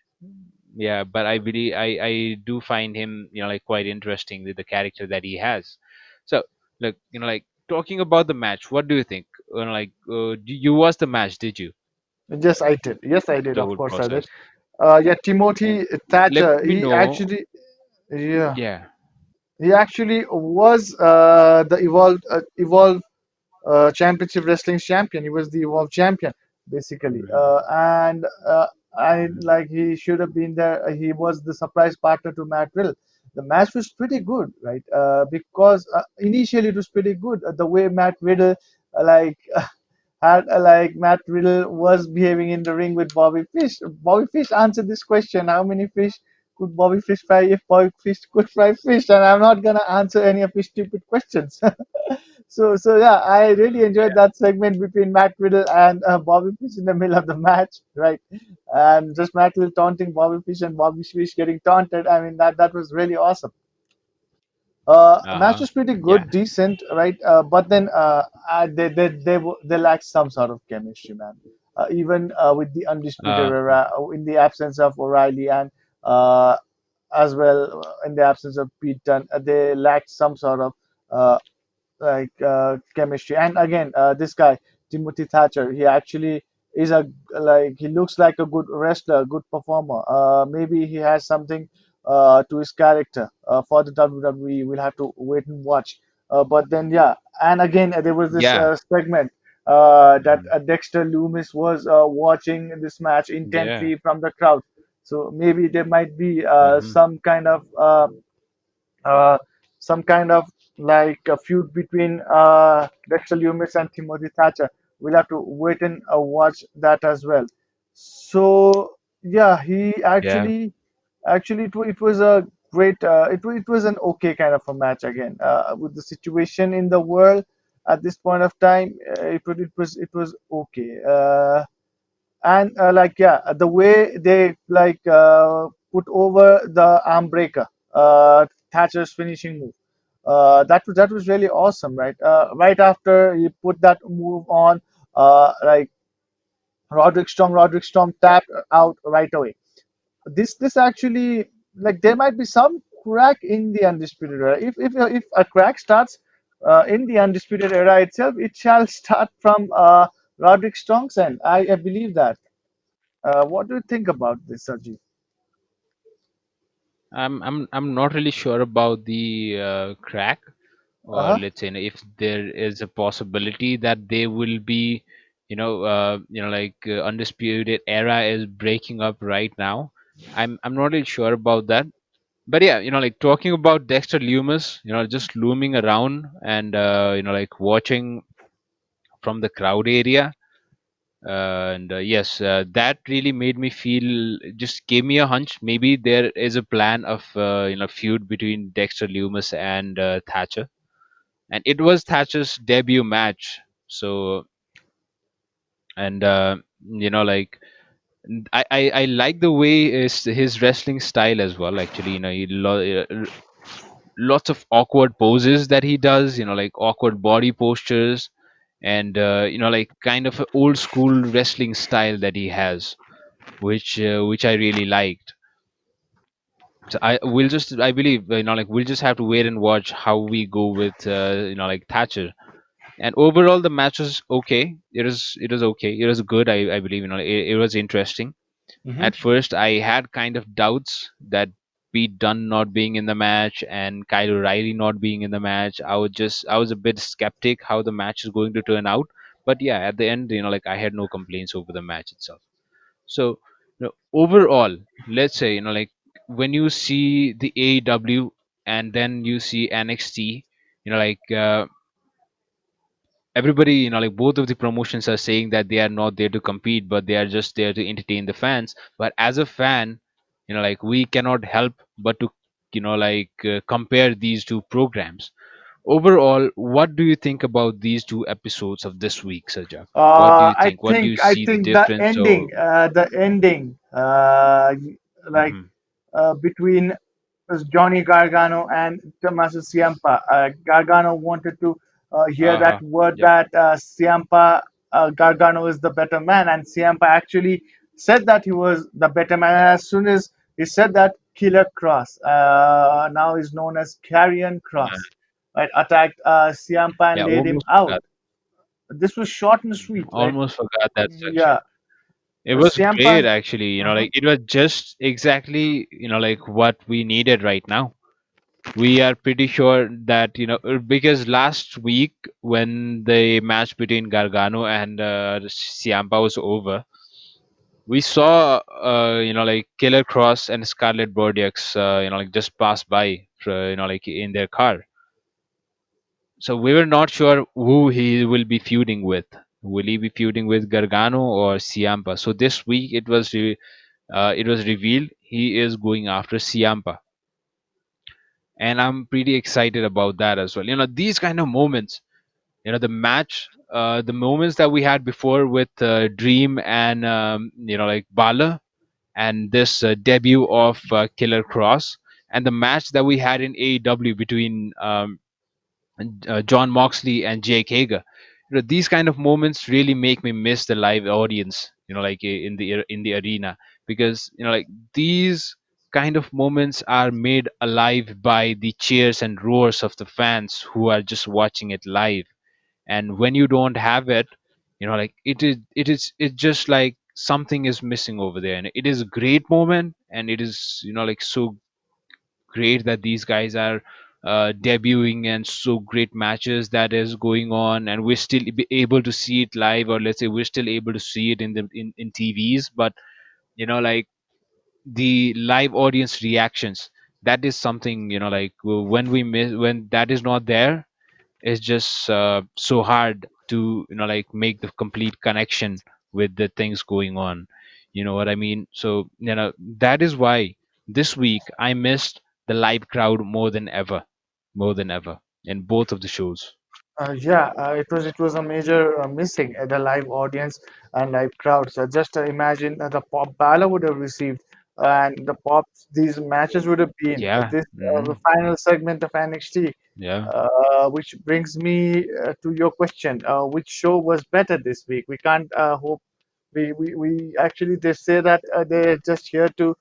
believe I do find him like quite interesting with the character that he has. So look, like talking about the match, what do you think? You watched the match, did you? Yes, I did. Yes, I did. The Of whole course, I did. process. Yeah, And Timothy let Thatcher. me know. Yeah, Yeah. he actually was the Evolve Championship Wrestling champion. He was the Evolve champion, basically. Mhm. And I like he should have been there. He was the surprise partner to Matt Riddle. The match was pretty good, right? Because initially it was pretty good. The way Matt Riddle, like had like Matt Riddle was behaving in the ring with Bobby Fish. Bobby Fish answered this question: how many fish could Bobby Fish fry if Bobby Fish could fry fish? And I'm not gonna answer any of his stupid questions. So yeah, I really enjoyed Yeah. that segment between Matt Riddle and Bobby Fish in the middle of the match, right? And just Matt Riddle taunting Bobby Fish and Bobby Fish getting taunted. I mean that was really awesome. Match Uh-huh. was pretty Yeah. good, decent, right? But then they lacked some sort of chemistry, man. Even with the undisputed Uh era, in the absence of O'Reilly and uh, as well in the absence of Pete Dunne, they lacked some sort of uh, chemistry. And again, this guy Timothy Thatcher, he actually is a like he looks like a good wrestler, good performer. Maybe he has something to his character for the WWE. We'll have to wait and watch. But then, yeah, and again, there was this Yeah. segment that Mhm. Dexter Loomis was watching this match Yeah. intently from the crowd. So maybe there might be Hmm. uh, some kind of like a feud between Dexter Lumis and Timothy Thatcher. We'll have to wait and watch that as well. So yeah, he Yeah. actually it was a great it was an okay kind of a match again with the situation in the world at this point of time. It was okay. And like yeah, the way they like put over the arm breaker, Thatcher's finishing move, that was really awesome, right? Right after he put that move on, like Roderick Strong tapped out right away. This actually, like, there might be some crack in the undisputed era. If a crack starts in the undisputed era itself, it shall start from Roderick Strong's end. I believe that. What do you think about this, Sajid? I'm not really sure about the crack, or Uh-huh. let's say, if there is a possibility that they will be, like, undisputed era is breaking up right now. I'm not really sure about that. But yeah, like, talking about Dexter Lumis, just looming around and like, watching from the crowd area. And yes, that really made me feel, just gave me a hunch. Maybe there is a plan of feud between Dexter Lumis and Thatcher, and it was Thatcher's debut match. So, and like, I like the way is his wrestling style as well. Actually, lots of awkward poses that he does. Like, awkward body postures, and like, kind of a old school wrestling style that he has, which I really liked. So I believe, like, we'll just have to wait and watch how we go with like, Thatcher. And overall, the match was okay. It was okay. It was good. I believe, it was interesting. Hmm. At first, I had kind of doubts that Pete Dunne not being in the match and Kyle O'Reilly not being in the match. I was a bit skeptic how the match is going to turn out. But yeah, at the end, like, I had no complaints over the match itself. So, overall, let's say, like, when you see the AEW and then you see NXT, like, everybody, like, both of the promotions are saying that they are not there to compete, but they are just there to entertain the fans. But as a fan, like, we cannot help but to, like, compare these two programs. Overall, what do you think about these two episodes of this week, Sajak? What do you think? What do you I see the think difference? Or the ending, like Mhm. between was Johnny Gargano and Tommaso Ciampa. Gargano wanted to hear that Uh-huh. word Yep. that Ciampa, Gargano is the better man, and Ciampa actually said that he was the better man. And as soon as he said that, Killer Cross, now is known as Carrion Cross, right, attacked Ciampa and Yeah, laid him almost out. forgot. This was short and sweet, right? Almost forgot that section. Yeah, It was great, Ciampa. actually. Uh-huh. Like, it was just exactly, like, what we needed right now. We are pretty sure that, because last week, when the match between Gargano and Ciampa was over, we saw, like, Killer Cross and Scarlet Bordeaux, like, just pass by, like, in their car. So we were not sure who he will be feuding with. Will he be feuding with Gargano or Ciampa? So this week, it was revealed he is going after Ciampa, and I'm pretty excited about that as well. These kind of moments, the match, the moments that we had before with Dream and like, Balor, and this debut of Killer Cross, and the match that we had in AEW between John Moxley and Jake Hager. These kind of moments really make me miss the live audience. Like, in the arena, because, like, these kind of moments are made alive by the cheers and roars of the fans who are just watching it live. And when you don't have it, like, it's just like something is missing over there. And it is a great moment, and it is, like, so great that these guys are debuting and so great matches that is going on, and we're still able to see it live, or let's say we're still able to see it in the in TVs. But like the live audience reactions, that is something, like when we miss, when that is not there, it's just so hard to like make the complete connection with the things going on. You know what I mean? So that is why this week I missed the live crowd more than ever in both of the shows. Yeah, it was a major missing the live audience and live crowds. Just imagine the pop Balor would have received, and the pop these matches would have been Yeah. this the Hmm. final segment of NXT. Yeah. Which brings me to your question: which show was better this week? We can't hope. We actually they say that they're just here to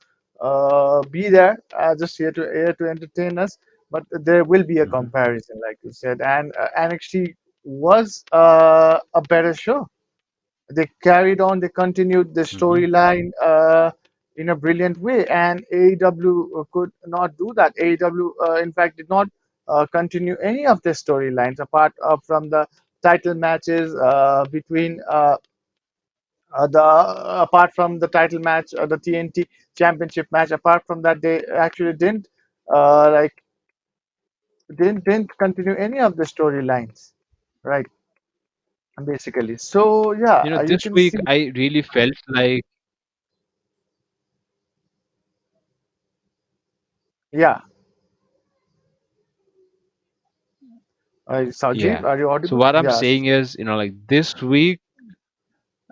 be there, just here to entertain us. But there will be a Hmm. comparison, like you said, and NXT was a better show. They carried on, they continued the Hmm. storyline in a brilliant way, and AEW could not do that. AEW, in fact, did not continue any of their storylines apart from the title matches between the apart from the title match, the TNT Championship match. Apart from that, they actually like didn't continue any of the storylines, right? Basically, so yeah, you This can week see. I really felt like, Yeah, Sajeev, yeah. are you So audible? what I'm Yes. saying is, like this week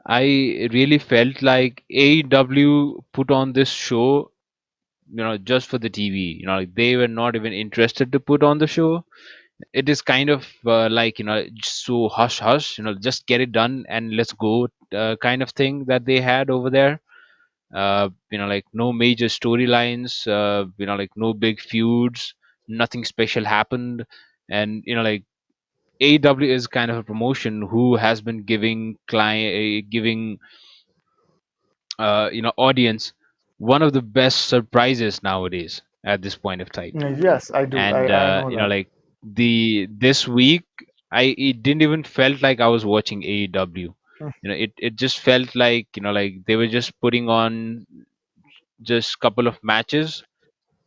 I really felt like AEW put on this show, just for the TV. Like they were not even interested to put on the show. It is kind of like, just so hush hush, just get it done and let's go, kind of thing that they had over there. Like no major storylines, like no big feuds, nothing special happened. And like AEW is kind of a promotion who has been giving audience one of the best surprises nowadays at this point of time. Yes, I do. And I know that. like the this week, it didn't even felt like I was watching AEW. It just felt like, like they were just putting on just couple of matches,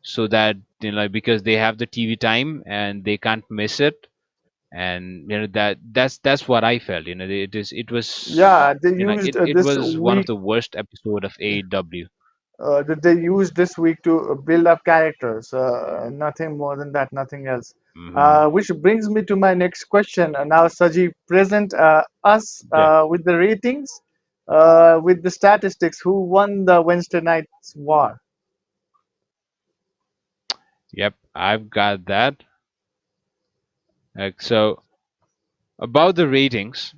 so that, like, because they have the TV time and they can't miss it. And that's what I felt. It was, Yeah, they used it this was one of week. the worst episode of AEW. That they used this week to build up characters. Nothing more than that. Nothing else. Hmm. Which brings me to my next question. Now, Saji, present us Yeah. with the ratings, with the statistics. Who won the Wednesday night's war? Yep, I've got that. So about the ratings,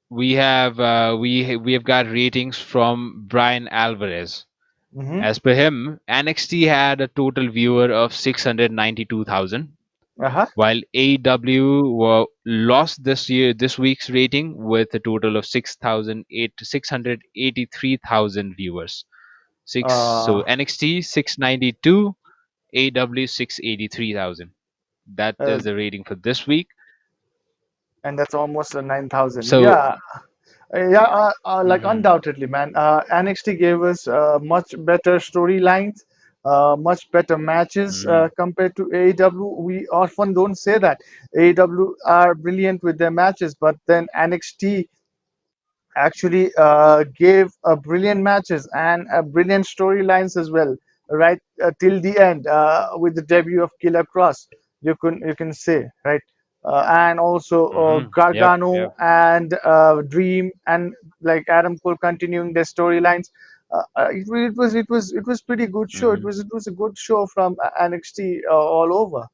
we have got ratings from Brian Alvarez. Mm-hmm. As per him, NXT had a total viewer of 692,000, Uh-huh. while AEW lost this week's rating with a total of 683,000 viewers. So Uh, NXT 692, AEW 683,000. That uh, is the rating for this week. and that's almost 9,000. So. Yeah, yeah, like Mhm. undoubtedly, man. NXT gave us much better storylines, much better matches Mhm. compared to AEW. We often don't say that AEW are brilliant with their matches, but then NXT actually gave brilliant matches and brilliant storylines as well, right till the end with the debut of Killer Cross. You can say, right, and also Yep. Gargano Yep. and Dream and like Adam Cole continuing their storylines. It was pretty good show. It Mhm. was it was a good show from NXT all over.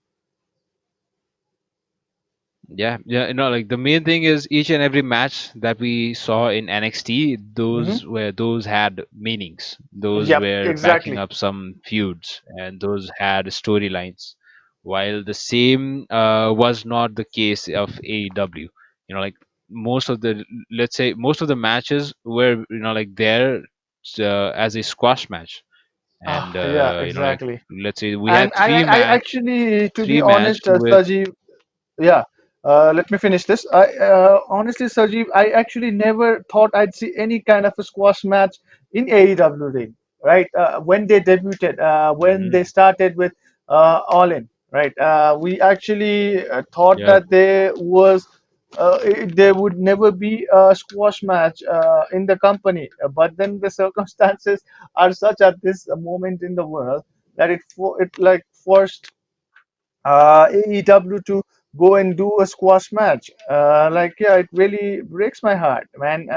Yeah, yeah, like the main thing is each and every match that we saw in NXT, Hmm. those had meanings. Those Yep, were backing exactly. up some feuds, and those had storylines. While the same was not the case of AEW. Like most of the, let's say most of the matches were, like there as a squash match, and Yeah, like exactly. let's say we And had I actually, to be three match honest, with. Saji, yeah, let me finish this. I honestly, Sajeev, I actually never thought I'd see any kind of a squash match in AEW ring, right? When they debuted, when Mhm. they started with All In, right? We actually thought Yep. that there would never be a squash match in the company, but then the circumstances are such at this moment in the world that it like forced AEW to go and do a squash match. Yeah, it really breaks my heart, man.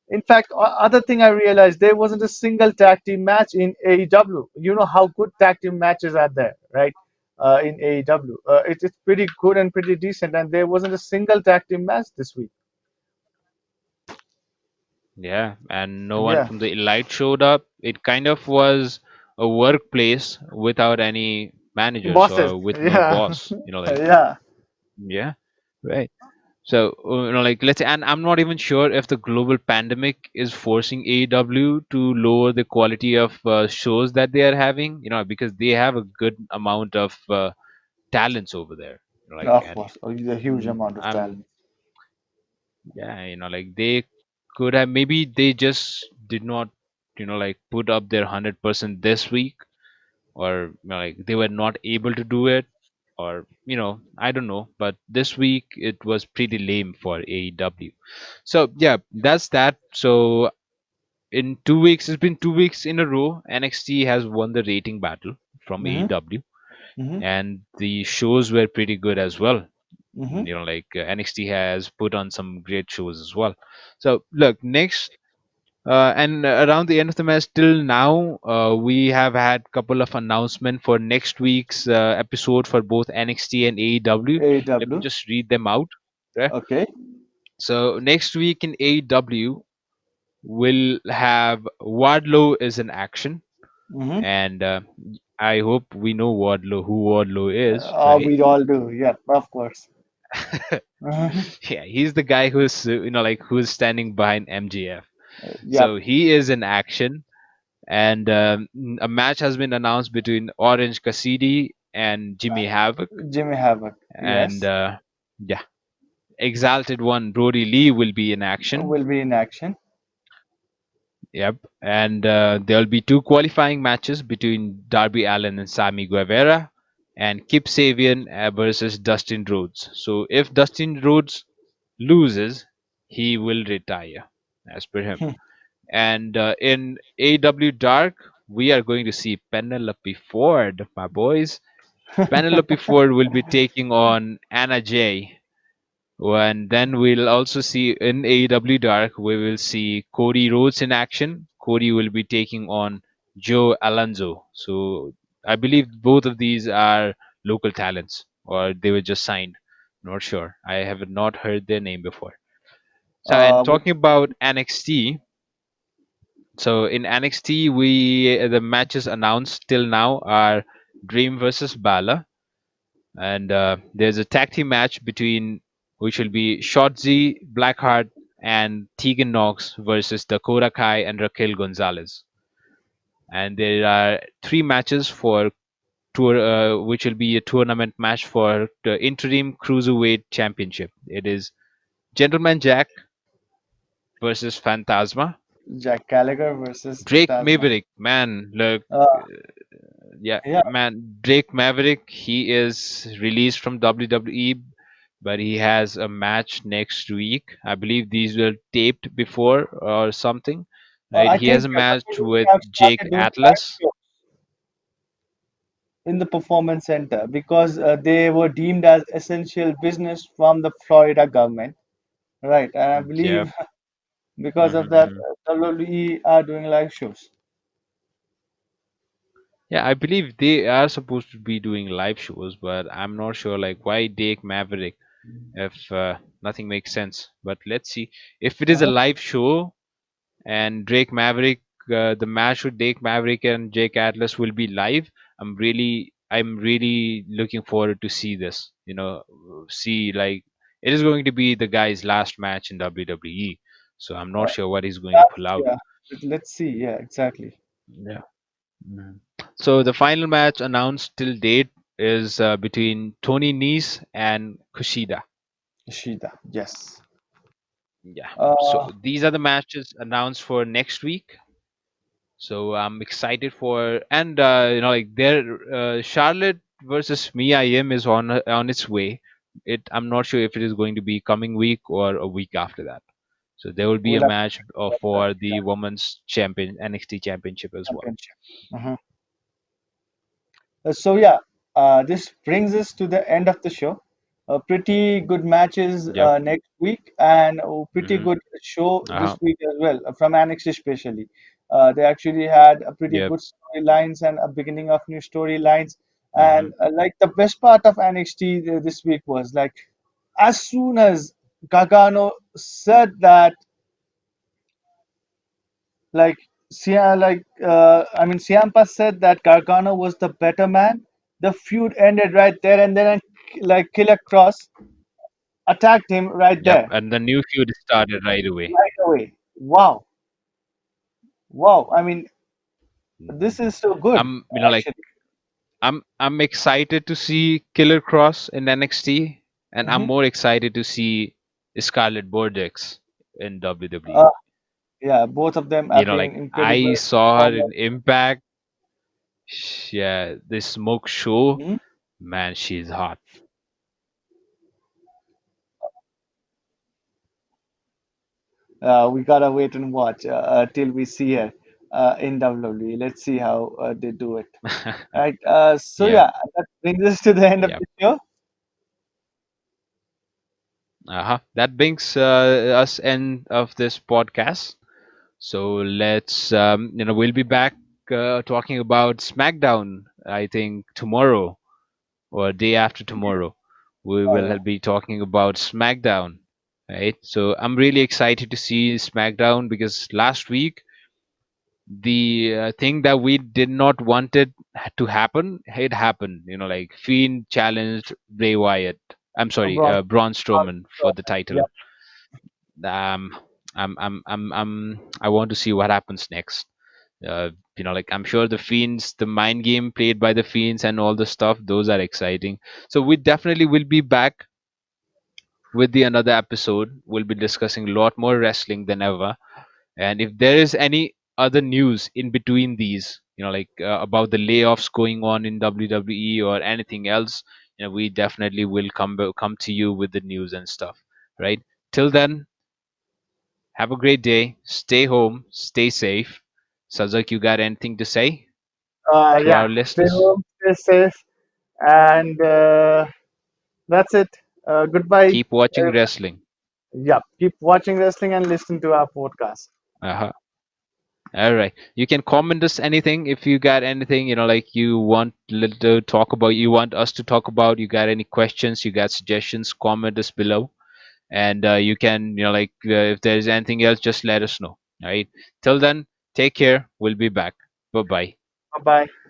In fact, other thing I realized there wasn't a single tag team match in AEW. You know how good tag team matches are there, right? In AEW, it's pretty good and pretty decent, and there wasn't a single tag team match this week. Yeah, and no one Yeah, from the elite showed up. It kind of was a workplace without any managers bosses. or with no Yeah, boss. Like yeah. yeah, right. So like let's say, and I'm not even sure if the global pandemic is forcing AEW to lower the quality of shows that they are having. Because they have a good amount of talents over there. Like Of and course, a huge amount of I'm talent. yeah, like they could have, maybe they just did not like put up their 100% this week, or like they were not able to do it, or I don't know, but this week it was pretty lame for AEW. So yeah, that's that. So in 2 weeks, it's been 2 weeks in a row, NXT has won the rating battle from Mm-hmm, AEW, mm-hmm, and the shows were pretty good as well. mm-hmm. Like NXT has put on some great shows as well. So look, next and around the end of the match till now, we have had couple of announcement for next week's episode for both NXT and AEW. Let me AEW. just read them out. Okay. Okay. So next week in AEW, we'll have Wardlow is in action, Mm-hmm. and I hope we know who Wardlow is, right? We all do. Yeah, of course. Yeah, he's the guy who's like who's standing behind MJF. Yep. So he is in action, and a match has been announced between Orange Cassidy and Jimmy Havoc, Jimmy Havoc. and Yes. yeah, Exalted One Brody Lee will be in action. Will be in action. Yep, and there'll be two qualifying matches between Darby Allin and Sammy Guevara, and Kip Sabian versus Dustin Rhodes. So if Dustin Rhodes loses, he will retire, as per him. And in AW Dark, we are going to see Penelope Ford, my boys. Penelope Ford will be taking on Anna Jay. And then we'll also see in AEW Dark, we will see Cody Rhodes in action. Cody will be taking on Joe Alonzo. So I believe both of these are local talents, or they were just signed. Not sure. I have not heard their name before. So, and With talking about NXT, so in NXT, the matches announced till now are Dream versus Balor, and there's a tag team match between which will be Shotzi Blackheart and Tegan Knox versus Dakota Kai and Raquel Gonzalez. And there are three matches for tour, which will be a tournament match for the interim cruiserweight championship. It is Gentleman Jack versus Phantasma. Jack Gallagher versus Drake Phantasma. Maverick, man, look, Uh, yeah, yeah. man, Drake Maverick, he is released from WWE, but he has a match next week. I believe these were taped before or something. Right? I He has think a match they with have Jake started doing live Atlas. shows in the performance center because they were deemed as essential business from the Florida government. Right. And I Yeah. believe because of that, Hmm. WWE are doing live shows. Yeah, I believe they are supposed to be doing live shows, but I'm not sure like why Jake Maverick if nothing makes sense. But let's see if it is a Uh-huh. live show and Drake Maverick, the match with Drake Maverick and Jake Atlas will be live. I'm really looking forward to see this. See like it is going to be the guy's last match in WWE. So I'm not Uh, sure what he's going to that's, pull out. yeah. Let's see. Yeah, exactly. Yeah. Mhm. So the final match announced till date is between Tony Nese and Kushida. Ishida, yes. Yeah. Uh, So these are the matches announced for next week. So I'm excited for, and like their Charlotte versus Mia Yim is on its way. I'm not sure if it is going to be coming week or a week after that. So there will be a we'll have to match watch that, for the yeah, women's champion NXT championship as well. championship. Mhm. So yeah, this brings us to the end of the show. Pretty good matches Yep. next week, and pretty Mm-hmm. good show Uh-huh. this week as well from NXT especially. They actually had a pretty Yep. good storylines and a beginning of new storylines. Mm-hmm. And like the best part of NXT this week was like as soon as Gargano said that like I mean Ciampa said that Gargano was the better man. The feud ended right there, and then like Killer Cross attacked him right Yep. there, And the new feud started right away. right away. Wow, wow. I mean, Mhm. this is so good, I'm like actually. I'm excited to see Killer Cross in NXT, and I'm Hmm. more excited to see Scarlett Bordeaux in Uh, WWE. yeah, both of them have Like been I incredible saw her performers. in Impact. Yeah, this smoke show, Mhm. man, she's hot. We gotta wait and watch till we see her in WWE. Let's see how they do it. Right. So Yep, yeah, that brings us to the end of yep. the show. Uh-huh. That brings us end of this podcast. So let's we'll be back talking about SmackDown. I think tomorrow or day after tomorrow, we Oh yeah. will be talking about SmackDown. Right. So I'm really excited to see SmackDown because last week the thing that we did not want it to happen, it happened. Like Fiend challenged Bray Wyatt. I'm sorry, Braun, Braun Braun Strowman for the Strowman. title. Yeah. Um, I want to see what happens next. Like I'm sure the Fiends, the mind game played by the Fiends, and all the stuff, those are exciting. So we definitely will be back with the another episode. We'll be discussing a lot more wrestling than ever. And if there is any other news in between these, like about the layoffs going on in WWE or anything else, we definitely will come to you with the news and stuff. Right? Till then, have a great day. Stay home. Stay safe. Sazak, you got anything to say to Yeah. our Stay listeners? home, stay safe, and that's it. Goodbye. Keep watching Everyone. wrestling. Yeah. Keep watching wrestling and listen to our podcast. Uh-huh. All right. You can comment us anything if you got anything, like you want to talk about, you want us to talk about, you got any questions, you got suggestions, comment us below. And you can, if there's anything else, just let us know. All right. Till then, take care. We'll be back. Bye bye. Bye bye.